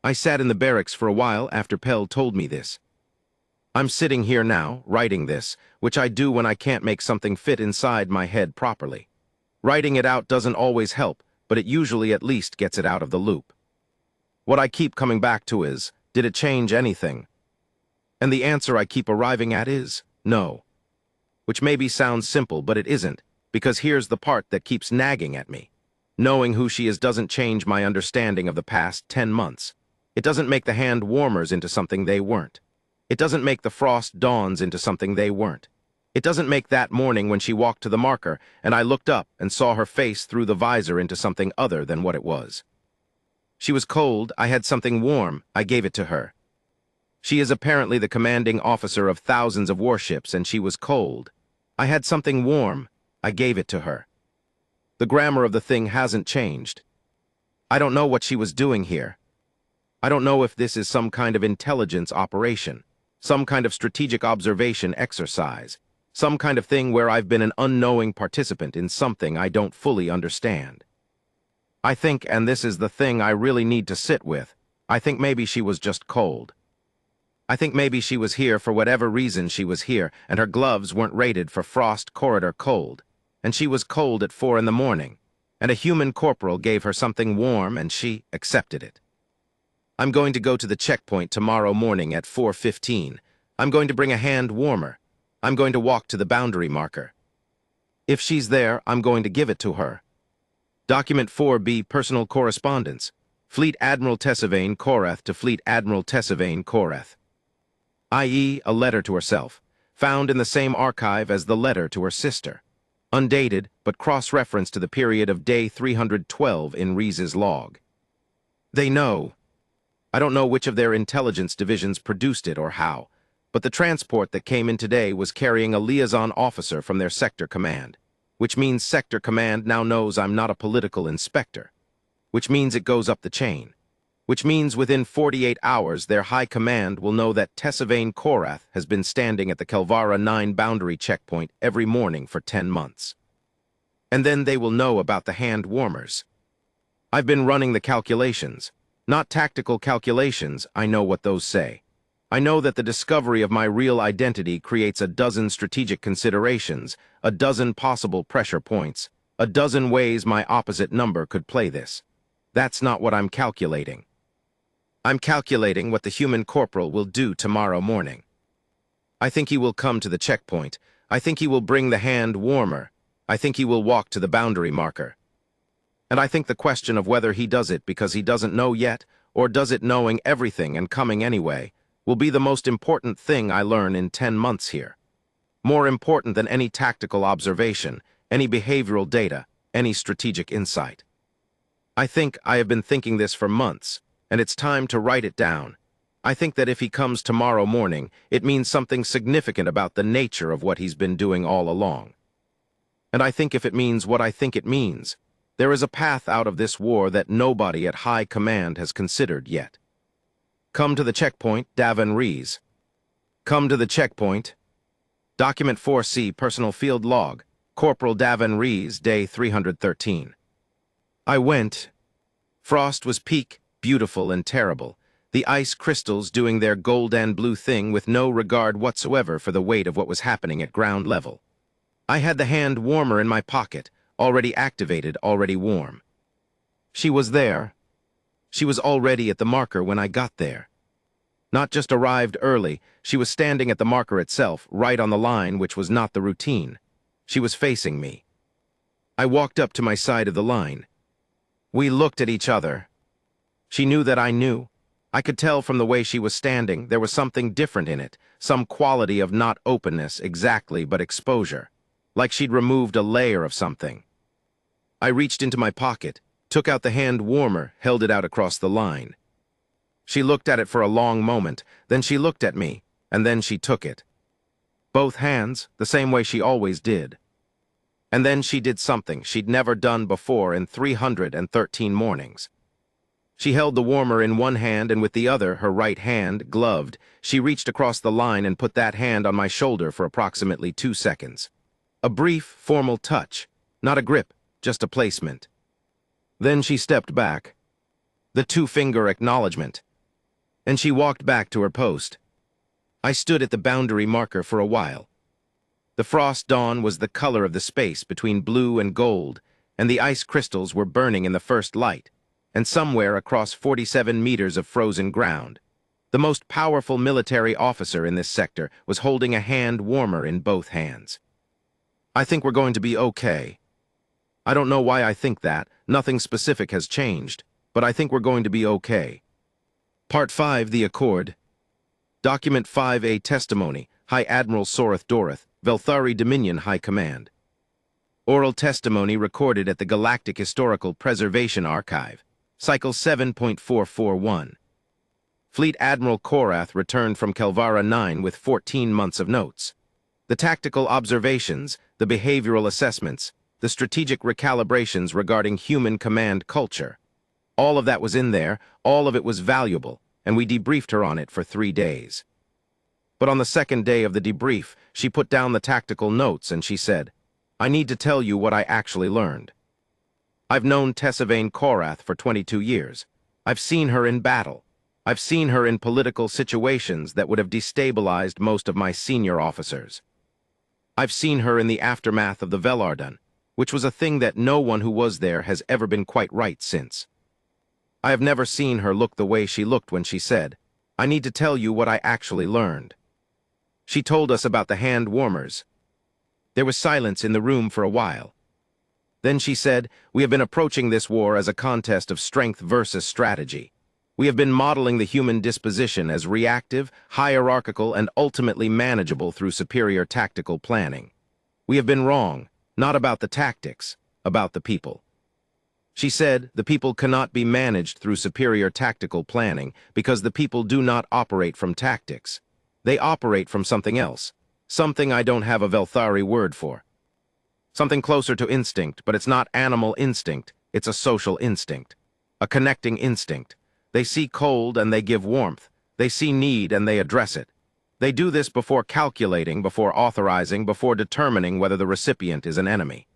I sat in the barracks for a while after Pell told me this. I'm sitting here now, writing this, which I do when I can't make something fit inside my head properly. Writing it out doesn't always help, but it usually at least gets it out of the loop. What I keep coming back to is, did it change anything? And the answer I keep arriving at is, no. Which maybe sounds simple, but it isn't, because here's the part that keeps nagging at me. Knowing who she is doesn't change my understanding of the past 10 months. It doesn't make the hand warmers into something they weren't. It doesn't make the frost dawns into something they weren't. It doesn't make that morning when she walked to the marker and I looked up and saw her face through the visor into something other than what it was. She was cold, I had something warm, I gave it to her. She is apparently the commanding officer of thousands of warships, and she was cold. I had something warm, I gave it to her. The grammar of the thing hasn't changed. I don't know what she was doing here. I don't know if this is some kind of intelligence operation, some kind of strategic observation exercise, some kind of thing where I've been an unknowing participant in something I don't fully understand. I think, and this is the thing I really need to sit with, I think maybe she was just cold. I think maybe she was here for whatever reason she was here, and her gloves weren't rated for Frost Corridor cold, and she was cold at 4 in the morning, and a human corporal gave her something warm and she accepted it. I'm going to go to the checkpoint tomorrow morning at 4:15. I'm going to bring a hand warmer. I'm going to walk to the boundary marker. If she's there, I'm going to give it to her. Document 4B, Personal Correspondence. Fleet Admiral Tessavain Korath to Fleet Admiral Tessavain Korath. i.e., a letter to herself, found in the same archive as the letter to her sister. Undated, but cross-referenced to the period of day 312 in Rees's log. They know. I don't know which of their intelligence divisions produced it or how, but the transport that came in today was carrying a liaison officer from their sector command, which means sector command now knows I'm not a political inspector, which means it goes up the chain, which means within 48 hours their high command will know that Tessavain Korath has been standing at the Kelvara 9 boundary checkpoint every morning for 10 months. And then they will know about the hand warmers. I've been running the calculations. Not tactical calculations, I know what those say. I know that the discovery of my real identity creates a dozen strategic considerations, a dozen possible pressure points, a dozen ways my opposite number could play this. That's not what I'm calculating. I'm calculating what the human corporal will do tomorrow morning. I think he will come to the checkpoint. I think he will bring the hand warmer. I think he will walk to the boundary marker. And I think the question of whether he does it because he doesn't know yet, or does it knowing everything and coming anyway, will be the most important thing I learn in 10 months here. More important than any tactical observation, any behavioral data, any strategic insight. I think I have been thinking this for months, and it's time to write it down. I think that if he comes tomorrow morning, it means something significant about the nature of what he's been doing all along. And I think if it means what I think it means, there is a path out of this war that nobody at high command has considered yet. Come to the checkpoint, DawnThen Rees. Come to the checkpoint. Document 4C, Personal Field Log, Corporal DawnThen Rees, Day 313. I went. Frost was peak, beautiful and terrible, the ice crystals doing their gold and blue thing with no regard whatsoever for the weight of what was happening at ground level. I had the hand warmer in my pocket, already activated, already warm. She was there. She was already at the marker when I got there. Not just arrived early, she was standing at the marker itself, right on the line, which was not the routine. She was facing me. I walked up to my side of the line. We looked at each other. She knew that I knew. I could tell from the way she was standing there was something different in it, some quality of not openness exactly, but exposure, like she'd removed a layer of something. I reached into my pocket, took out the hand warmer, held it out across the line. She looked at it for a long moment, then she looked at me, and then she took it. Both hands, the same way she always did. And then she did something she'd never done before in 313 mornings. She held the warmer in one hand, and with the other, her right hand, gloved, she reached across the line and put that hand on my shoulder for approximately 2 seconds. A brief, formal touch, not a grip, just a placement. Then she stepped back. The two-finger acknowledgement. And she walked back to her post. I stood at the boundary marker for a while. The frost dawn was the color of the space between blue and gold, and the ice crystals were burning in the first light, and somewhere across 47 meters of frozen ground, the most powerful military officer in this sector was holding a hand warmer in both hands. I think we're going to be okay. I don't know why I think that, nothing specific has changed, but I think we're going to be okay. Part 5, The Accord. Document 5A, Testimony, High Admiral Sorath Dorath, Velthari Dominion High Command. Oral testimony recorded at the Galactic Historical Preservation Archive, Cycle 7.441. Fleet Admiral Korath returned from Kelvara 9 with 14 months of notes. The tactical observations, the behavioral assessments, the strategic recalibrations regarding human command culture. All of that was in there, all of it was valuable, and we debriefed her on it for 3 days. But on the second day of the debrief, she put down the tactical notes and she said, I need to tell you what I actually learned. I've known Tessavain Korath for 22 years. I've seen her in battle. I've seen her in political situations that would have destabilized most of my senior officers. I've seen her in the aftermath of the Velarden, which was a thing that no one who was there has ever been quite right since. I have never seen her look the way she looked when she said, I need to tell you what I actually learned. She told us about the hand warmers. There was silence in the room for a while. Then she said, we have been approaching this war as a contest of strength versus strategy. We have been modeling the human disposition as reactive, hierarchical, and ultimately manageable through superior tactical planning. We have been wrong, not about the tactics, about the people. She said the people cannot be managed through superior tactical planning because the people do not operate from tactics. They operate from something else, something I don't have a Velthari word for. Something closer to instinct, but it's not animal instinct, it's a social instinct, a connecting instinct. They see cold and they give warmth. They see need and they address it. They do this before calculating, before authorizing, before determining whether the recipient is an enemy.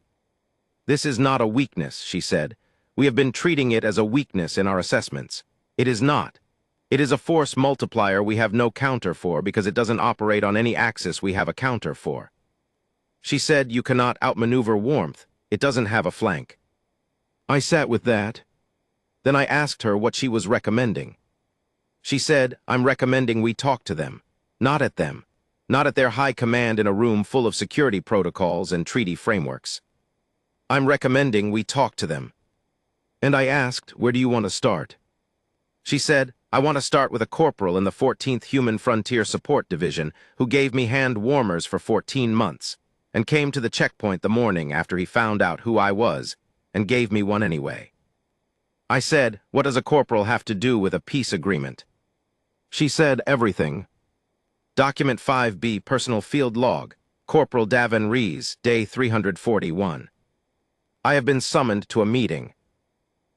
This is not a weakness, she said. We have been treating it as a weakness in our assessments. It is not. It is a force multiplier we have no counter for because it doesn't operate on any axis we have a counter for. She said you cannot outmaneuver warmth. It doesn't have a flank. I sat with that. Then I asked her what she was recommending. She said, I'm recommending we talk to them. Not at them. Not at their high command in a room full of security protocols and treaty frameworks. I'm recommending we talk to them. And I asked, where do you want to start? She said, I want to start with a corporal in the 14th Human Frontier Support Division who gave me hand warmers for 14 months and came to the checkpoint the morning after he found out who I was and gave me one anyway. I said, what does a corporal have to do with a peace agreement? She said, everything. Document 5B, Personal Field Log, Corporal DawnThen Rees, Day 341. I have been summoned to a meeting.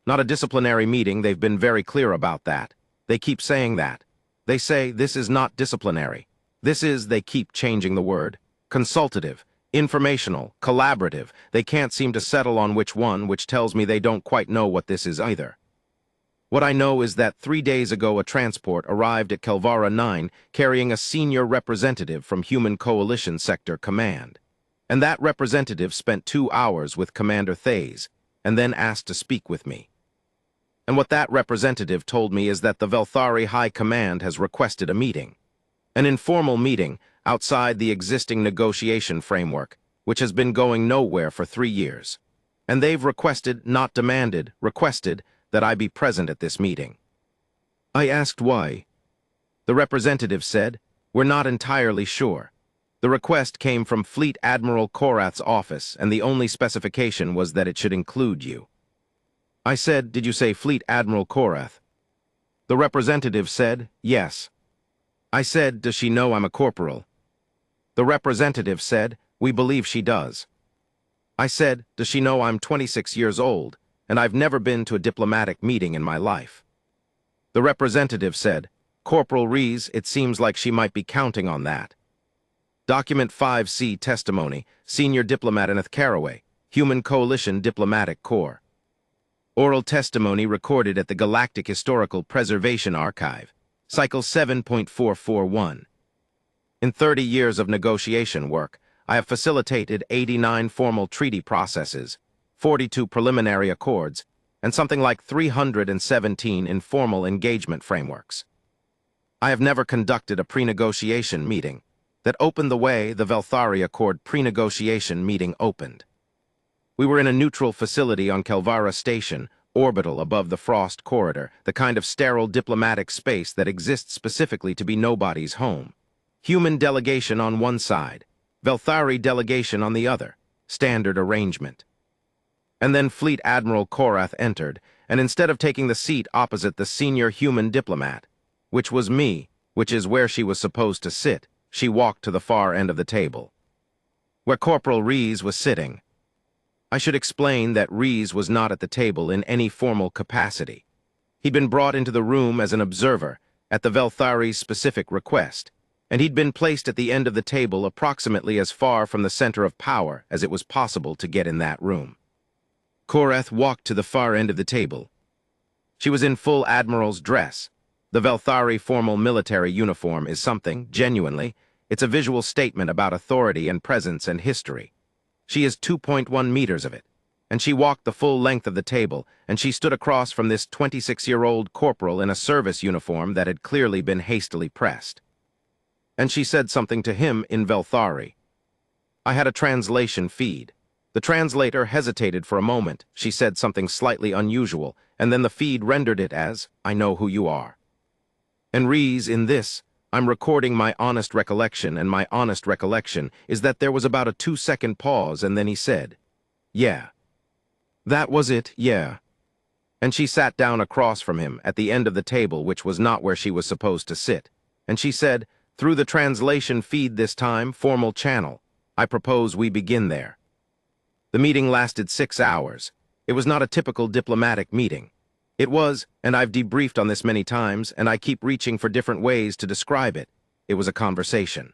Not a disciplinary meeting, they've been very clear about that. They keep saying that. They say this is not disciplinary. This is, they keep changing the word, consultative, informational, collaborative. They can't seem to settle on which one, which tells me they don't quite know what this is either. What I know is that 3 days ago a transport arrived at Kelvara 9 carrying a senior representative from Human Coalition Sector Command. And that representative spent 2 hours with Commander Thays and then asked to speak with me. And what that representative told me is that the Velthari High Command has requested a meeting. An informal meeting outside the existing negotiation framework, which has been going nowhere for 3 years. And they've requested, not demanded, requested that I be present at this meeting. I asked why. The representative said, we're not entirely sure. The request came from Fleet Admiral Korath's office, and the only specification was that it should include you. I said, did you say Fleet Admiral Korath? The representative said, yes. I said, does she know I'm a corporal? The representative said, we believe she does. I said, does she know I'm 26 years old, and I've never been to a diplomatic meeting in my life? The representative said, Corporal Rees, it seems like she might be counting on that. Document 5C Testimony, Senior Diplomat Kenneth Caraway, Human Coalition Diplomatic Corps. Oral testimony recorded at the Galactic Historical Preservation Archive, Cycle 7.441. In 30 years of negotiation work, I have facilitated 89 formal treaty processes, 42 preliminary accords, and something like 317 informal engagement frameworks. I have never conducted a pre-negotiation meeting that opened the way the Velthari Accord pre-negotiation meeting opened. We were in a neutral facility on Kelvara Station, orbital above the Frost Corridor, the kind of sterile diplomatic space that exists specifically to be nobody's home. Human delegation on one side, Velthari delegation on the other, standard arrangement. And then Fleet Admiral Korath entered, and instead of taking the seat opposite the senior human diplomat, which was me, which is where she was supposed to sit, she walked to the far end of the table, where Corporal Rees was sitting. I should explain that Rees was not at the table in any formal capacity. He'd been brought into the room as an observer, at the Velthari's specific request, and he'd been placed at the end of the table approximately as far from the center of power as it was possible to get in that room. Korath walked to the far end of the table. She was in full admiral's dress. The Velthari formal military uniform is something, genuinely. It's a visual statement about authority and presence and history. She is 2.1 meters of it, and she walked the full length of the table, and she stood across from this 26-year-old corporal in a service uniform that had clearly been hastily pressed. And she said something to him in Velthari. I had a translation feed. The translator hesitated for a moment. She said something slightly unusual, and then the feed rendered it as, I know who you are. And Rees, in this, I'm recording my honest recollection, and my honest recollection is that there was about a 2-second pause, and then he said, yeah. That was it, yeah. And she sat down across from him at the end of the table, which was not where she was supposed to sit. And she said, through the translation feed this time, formal channel, I propose we begin there. The meeting lasted 6 hours. It was not a typical diplomatic meeting. It was, and I've debriefed on this many times, and I keep reaching for different ways to describe it. It was a conversation.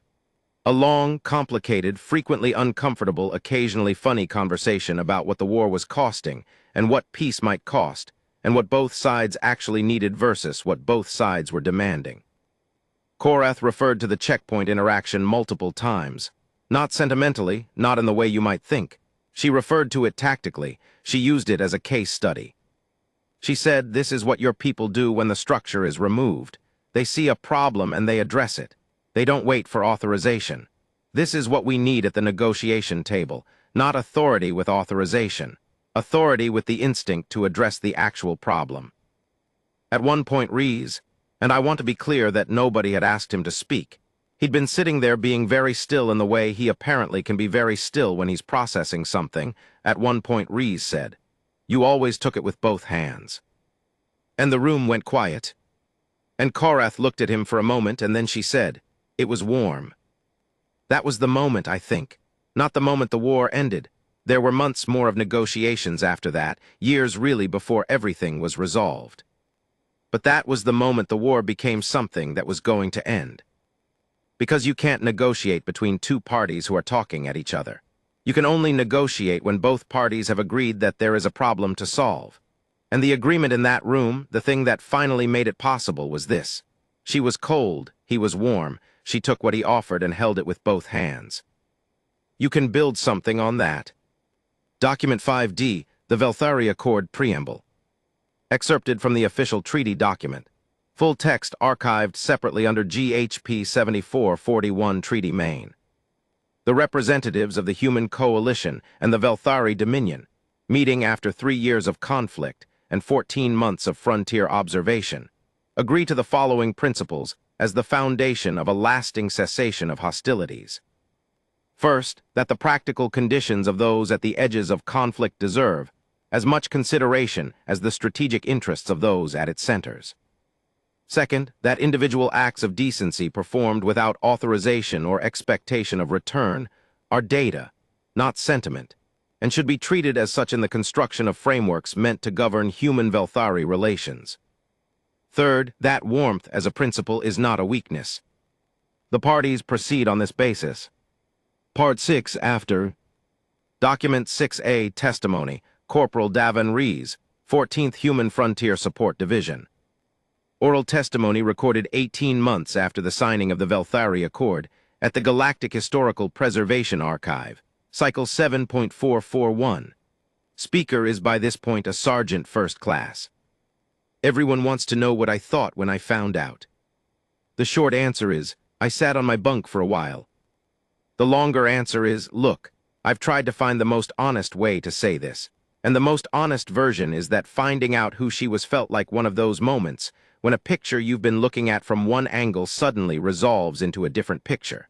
A long, complicated, frequently uncomfortable, occasionally funny conversation about what the war was costing, and what peace might cost, and what both sides actually needed versus what both sides were demanding. Korath referred to the checkpoint interaction multiple times. Not sentimentally, not in the way you might think. She referred to it tactically. She used it as a case study. She said, this is what your people do when the structure is removed. They see a problem and they address it. They don't wait for authorization. This is what we need at the negotiation table, not authority with authorization. Authority with the instinct to address the actual problem. At one point, Rees, and I want to be clear that nobody had asked him to speak. He'd been sitting there being very still in the way he apparently can be very still when he's processing something. At one point, Rees said, "You always took it with both hands." And the room went quiet. And Korath looked at him for a moment, and then she said, "It was warm." That was the moment, I think. Not the moment the war ended. There were months more of negotiations after that, years really before everything was resolved. But that was the moment the war became something that was going to end. Because you can't negotiate between two parties who are talking at each other. You can only negotiate when both parties have agreed that there is a problem to solve. And the agreement in that room, the thing that finally made it possible, was this. She was cold, he was warm. She took what he offered and held it with both hands. You can build something on that. Document 5D, the Velthari Accord Preamble. Excerpted from the official treaty document. Full text archived separately under GHP 7441 Treaty Main. The representatives of the Human Coalition and the Velthari Dominion, meeting after 3 years of conflict and 14 months of frontier observation, agree to the following principles as the foundation of a lasting cessation of hostilities. First, that the practical conditions of those at the edges of conflict deserve as much consideration as the strategic interests of those at its centers. Second, that individual acts of decency performed without authorization or expectation of return are data, not sentiment, and should be treated as such in the construction of frameworks meant to govern human Velthari relations. Third, that warmth as a principle is not a weakness. The parties proceed on this basis. Part 6 after. Document 6A Testimony, Corporal DawnThen Rees, 14th Human Frontier Support Division. Oral testimony recorded 18 months after the signing of the Velthari Accord at the Galactic Historical Preservation Archive, Cycle 7.441. Speaker is by this point a Sergeant First Class. Everyone wants to know what I thought when I found out. The short answer is, I sat on my bunk for a while. The longer answer is, look, I've tried to find the most honest way to say this, and the most honest version is that finding out who she was felt like one of those moments when a picture you've been looking at from one angle suddenly resolves into a different picture.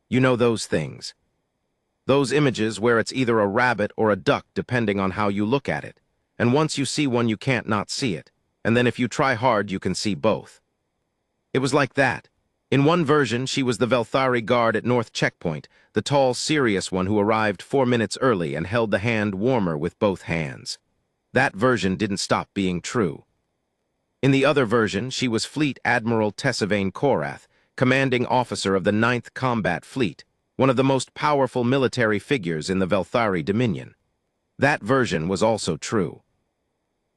You know those things. Those images where it's either a rabbit or a duck depending on how you look at it, and once you see one you can't not see it, and then if you try hard you can see both. It was like that. In one version, she was the Velthari guard at North Checkpoint, the tall, serious one who arrived 4 minutes early and held the hand warmer with both hands. That version didn't stop being true. In the other version, she was Fleet Admiral Tessavain Korath, commanding officer of the 9th Combat Fleet, one of the most powerful military figures in the Velthari Dominion. That version was also true.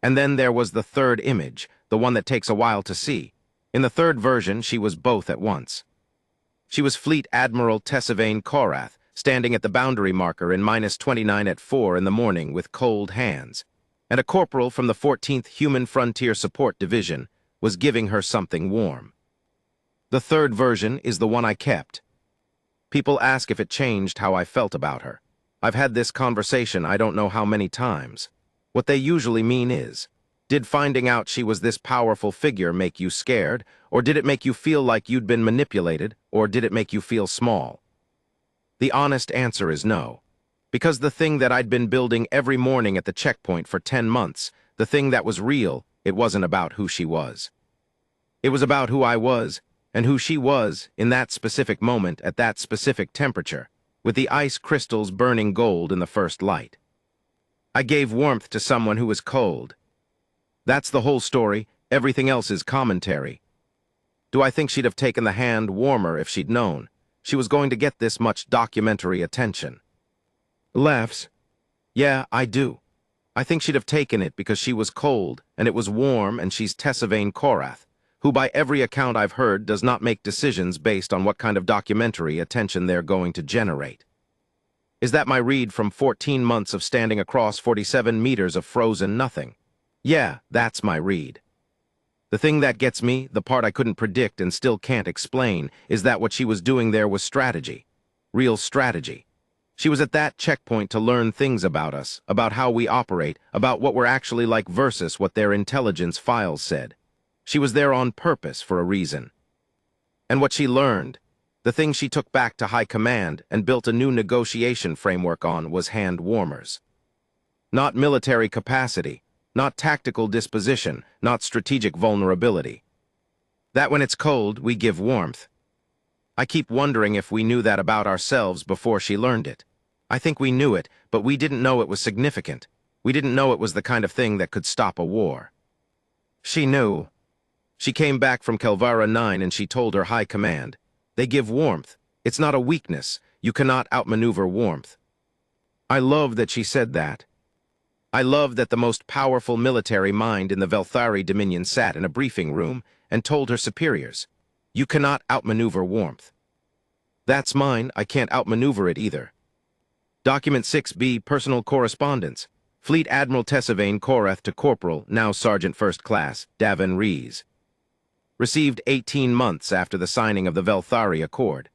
And then there was the third image, the one that takes a while to see. In the third version, she was both at once. She was Fleet Admiral Tessavain Korath, standing at the boundary marker in -29 at 4 in the morning with cold hands, and a corporal from the 14th Human Frontier Support Division was giving her something warm. The third version is the one I kept. People ask if it changed how I felt about her. I've had this conversation I don't know how many times. What they usually mean is, did finding out she was this powerful figure make you scared, or did it make you feel like you'd been manipulated, or did it make you feel small? The honest answer is no. Because the thing that I'd been building every morning at the checkpoint for 10 months, the thing that was real, it wasn't about who she was. It was about who I was, and who she was in that specific moment at that specific temperature, with the ice crystals burning gold in the first light. I gave warmth to someone who was cold. That's the whole story. Everything else is commentary. Do I think she'd have taken the hand warmer if she'd known she was going to get this much documentary attention? Laughs. Yeah, I do. I think she'd have taken it because she was cold, and it was warm, and she's Tessavain Korath, who by every account I've heard does not make decisions based on what kind of documentary attention they're going to generate. Is that my read from 14 months of standing across 47 meters of frozen nothing? Yeah, that's my read. The thing that gets me, the part I couldn't predict and still can't explain, is that what she was doing there was strategy. Real strategy. She was at that checkpoint to learn things about us, about how we operate, about what we're actually like versus what their intelligence files said. She was there on purpose for a reason. And what she learned, the thing she took back to high command and built a new negotiation framework on, was hand warmers. Not military capacity, not tactical disposition, not strategic vulnerability. That when it's cold, we give warmth. I keep wondering if we knew that about ourselves before she learned it. I think we knew it, but we didn't know it was significant. We didn't know it was the kind of thing that could stop a war. She knew. She came back from Kelvara 9 and she told her high command, "They give warmth. It's not a weakness. You cannot outmaneuver warmth." I love that she said that. I love that the most powerful military mind in the Velthari Dominion sat in a briefing room and told her superiors, "You cannot outmaneuver warmth." That's mine. I can't outmaneuver it either. Document 6B, Personal Correspondence. Fleet Admiral Tessavain Korath to Corporal, now Sergeant First Class, DawnThen Rees. Received 18 months after the signing of the Velthari Accord.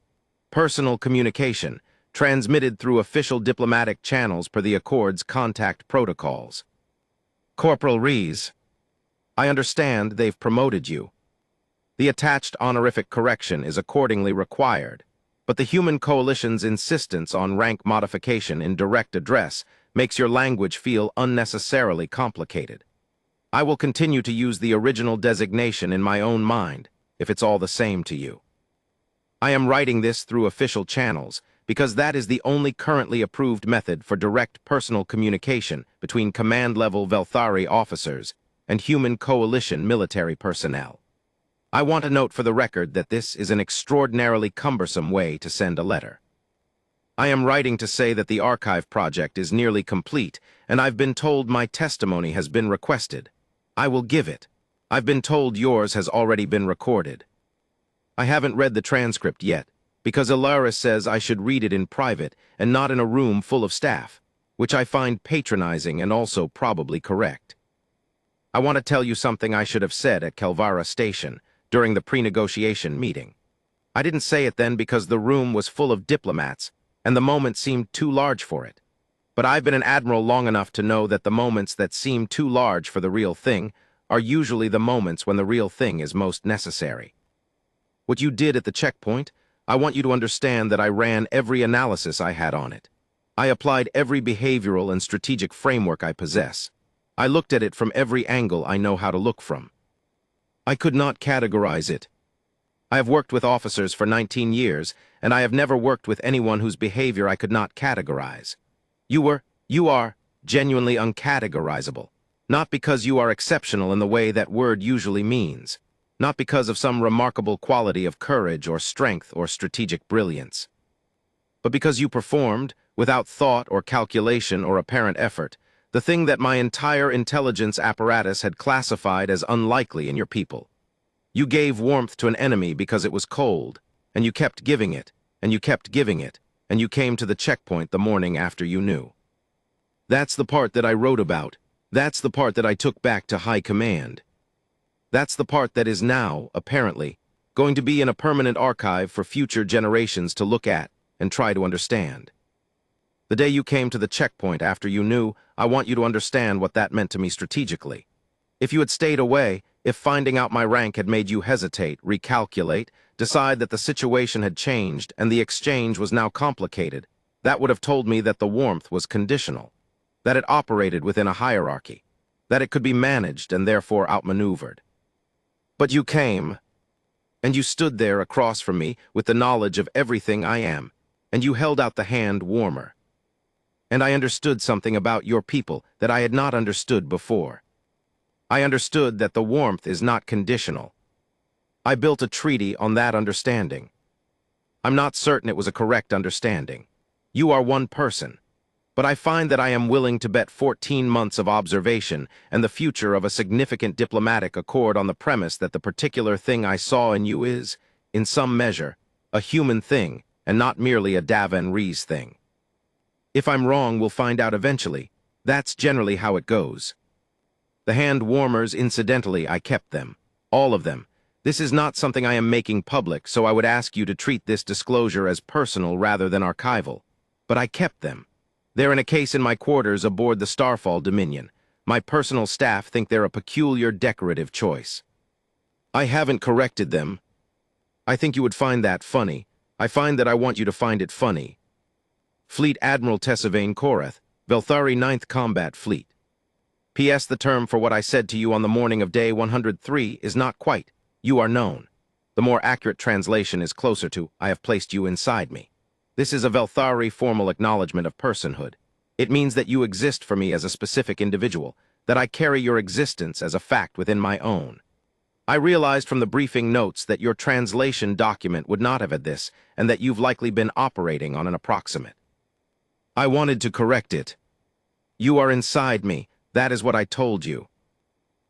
Personal communication, transmitted through official diplomatic channels per the Accord's contact protocols. Corporal Rees, I understand they've promoted you. The attached honorific correction is accordingly required, but the Human Coalition's insistence on rank modification in direct address makes your language feel unnecessarily complicated. I will continue to use the original designation in my own mind, if it's all the same to you. I am writing this through official channels, because that is the only currently approved method for direct personal communication between command-level Velthari officers and Human Coalition military personnel. I want to note for the record that this is an extraordinarily cumbersome way to send a letter. I am writing to say that the archive project is nearly complete, and I've been told my testimony has been requested. I will give it. I've been told yours has already been recorded. I haven't read the transcript yet, because Ilaris says I should read it in private and not in a room full of staff, which I find patronizing and also probably correct. I want to tell you something I should have said at Kelvara Station during the pre-negotiation meeting. I didn't say it then because the room was full of diplomats and the moment seemed too large for it. But I've been an admiral long enough to know that the moments that seem too large for the real thing are usually the moments when the real thing is most necessary. What you did at the checkpoint, I want you to understand that I ran every analysis I had on it. I applied every behavioral and strategic framework I possess. I looked at it from every angle I know how to look from. I could not categorize it. I have worked with officers for 19 years, and I have never worked with anyone whose behavior I could not categorize. You are genuinely uncategorizable, not because you are exceptional in the way that word usually means, not because of some remarkable quality of courage or strength or strategic brilliance, but because you performed, without thought or calculation or apparent effort, the thing that my entire intelligence apparatus had classified as unlikely in your people. You gave warmth to an enemy because it was cold, and you kept giving it, and you kept giving it, and you came to the checkpoint the morning after you knew. That's the part that I wrote about. That's the part that I took back to high command. That's the part that is now, apparently, going to be in a permanent archive for future generations to look at and try to understand. The day you came to the checkpoint after you knew, I want you to understand what that meant to me strategically. If you had stayed away, if finding out my rank had made you hesitate, recalculate, decide that the situation had changed and the exchange was now complicated, that would have told me that the warmth was conditional, that it operated within a hierarchy, that it could be managed and therefore outmaneuvered. But you came, and you stood there across from me with the knowledge of everything I am, and you held out the hand warmer. And I understood something about your people that I had not understood before. I understood that the warmth is not conditional. I built a treaty on that understanding. I'm not certain it was a correct understanding. You are one person. But I find that I am willing to bet 14 months of observation and the future of a significant diplomatic accord on the premise that the particular thing I saw in you is, in some measure, a human thing and not merely a DawnThen Rees thing. If I'm wrong, we'll find out eventually. That's generally how it goes. The hand warmers, incidentally, I kept them. All of them. This is not something I am making public, so I would ask you to treat this disclosure as personal rather than archival. But I kept them. They're in a case in my quarters aboard the Starfall Dominion. My personal staff think they're a peculiar decorative choice. I haven't corrected them. I think you would find that funny. I find that I want you to find it funny. Fleet Admiral Tessavain Korath, Velthari 9th Combat Fleet. P.S. The term for what I said to you on the morning of day 103 is not quite, you are known. The more accurate translation is closer to, I have placed you inside me. This is a Velthari formal acknowledgement of personhood. It means that you exist for me as a specific individual, that I carry your existence as a fact within my own. I realized from the briefing notes that your translation document would not have had this, and that you've likely been operating on an approximate. I wanted to correct it. You are inside me. That is what I told you.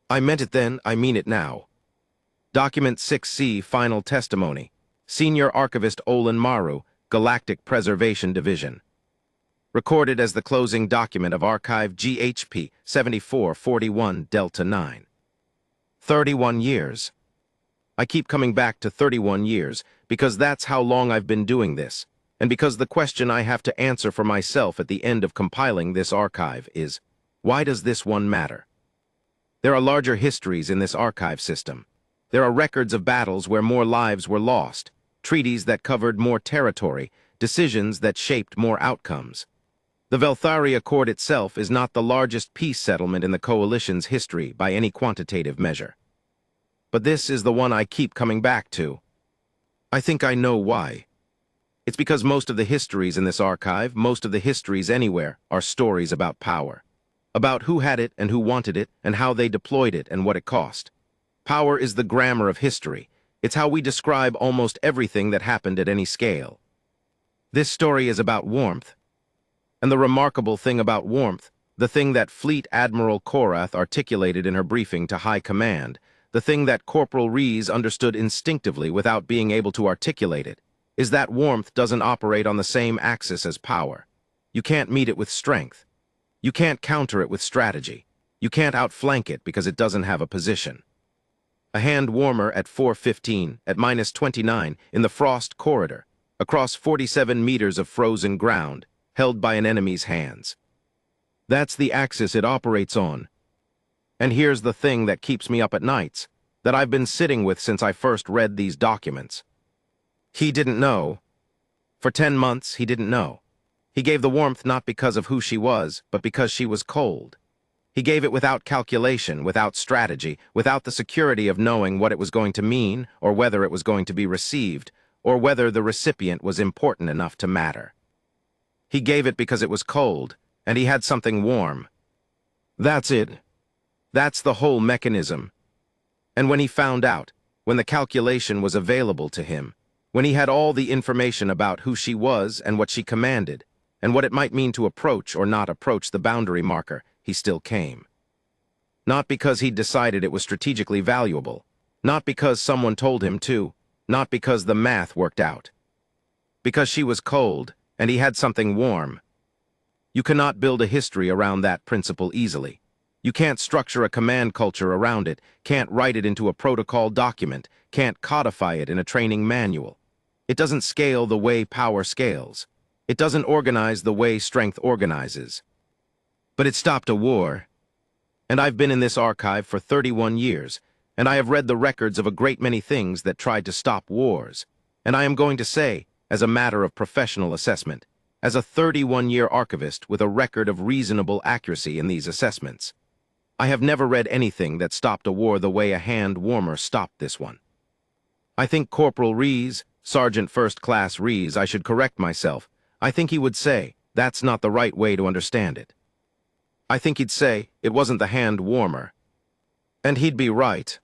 I meant it then, I mean it now. Document 6C, Final Testimony. Senior Archivist Olin Maru, Galactic Preservation Division. Recorded as the closing document of Archive GHP 7441 Delta 9. 31 years. I keep coming back to 31 years because that's how long I've been doing this, and because the question I have to answer for myself at the end of compiling this archive is, why does this one matter? There are larger histories in this archive system. There are records of battles where more lives were lost, treaties that covered more territory, decisions that shaped more outcomes. The Velthari Accord itself is not the largest peace settlement in the Coalition's history by any quantitative measure. But this is the one I keep coming back to. I think I know why. It's because most of the histories in this archive, most of the histories anywhere, are stories about power. About who had it and who wanted it and how they deployed it and what it cost. Power is the grammar of history. It's how we describe almost everything that happened at any scale. This story is about warmth. And the remarkable thing about warmth, the thing that Fleet Admiral Korath articulated in her briefing to High Command, the thing that Corporal Rees understood instinctively without being able to articulate it, is that warmth doesn't operate on the same axis as power. You can't meet it with strength. You can't counter it with strategy. You can't outflank it because it doesn't have a position. A hand warmer at 4:15, at -29, in the frost corridor, across 47 meters of frozen ground, held by an enemy's hands. That's the axis it operates on. And here's the thing that keeps me up at nights, that I've been sitting with since I first read these documents. He didn't know. For 10 months, he didn't know. He gave the warmth not because of who she was, but because she was cold. He gave it without calculation, without strategy, without the security of knowing what it was going to mean, or whether it was going to be received, or whether the recipient was important enough to matter. He gave it because it was cold, and he had something warm. That's it. That's the whole mechanism. And when he found out, when the calculation was available to him, when he had all the information about who she was and what she commanded, and what it might mean to approach or not approach the boundary marker, he still came. Not because he'd decided it was strategically valuable, not because someone told him to, not because the math worked out. Because she was cold, and he had something warm. You cannot build a history around that principle easily. You can't structure a command culture around it, can't write it into a protocol document, can't codify it in a training manual. It doesn't scale the way power scales. It doesn't organize the way strength organizes. But it stopped a war. And I've been in this archive for 31 years, and I have read the records of a great many things that tried to stop wars. And I am going to say, as a matter of professional assessment, as a 31-year archivist with a record of reasonable accuracy in these assessments, I have never read anything that stopped a war the way a hand warmer stopped this one. I think Corporal Rees, Sergeant First Class Rees, I should correct myself, I think he would say, that's not the right way to understand it. I think he'd say, it wasn't the hand warmer. And he'd be right.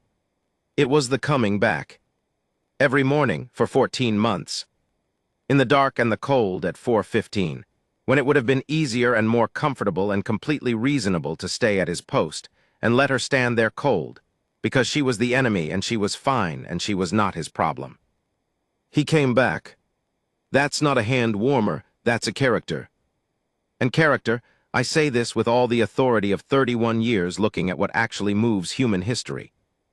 It was the coming back. Every morning for 14 months. In the dark and the cold at 4:15, when it would have been easier and more comfortable and completely reasonable to stay at his post and let her stand there cold, because she was the enemy and she was fine and she was not his problem. He came back. That's not a hand warmer, that's a character. And character, I say this with all the authority of 31 years looking at what actually moves human history.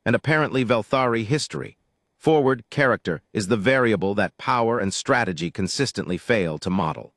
and apparently Velthari history. Forward character is the variable that power and strategy consistently fail to model.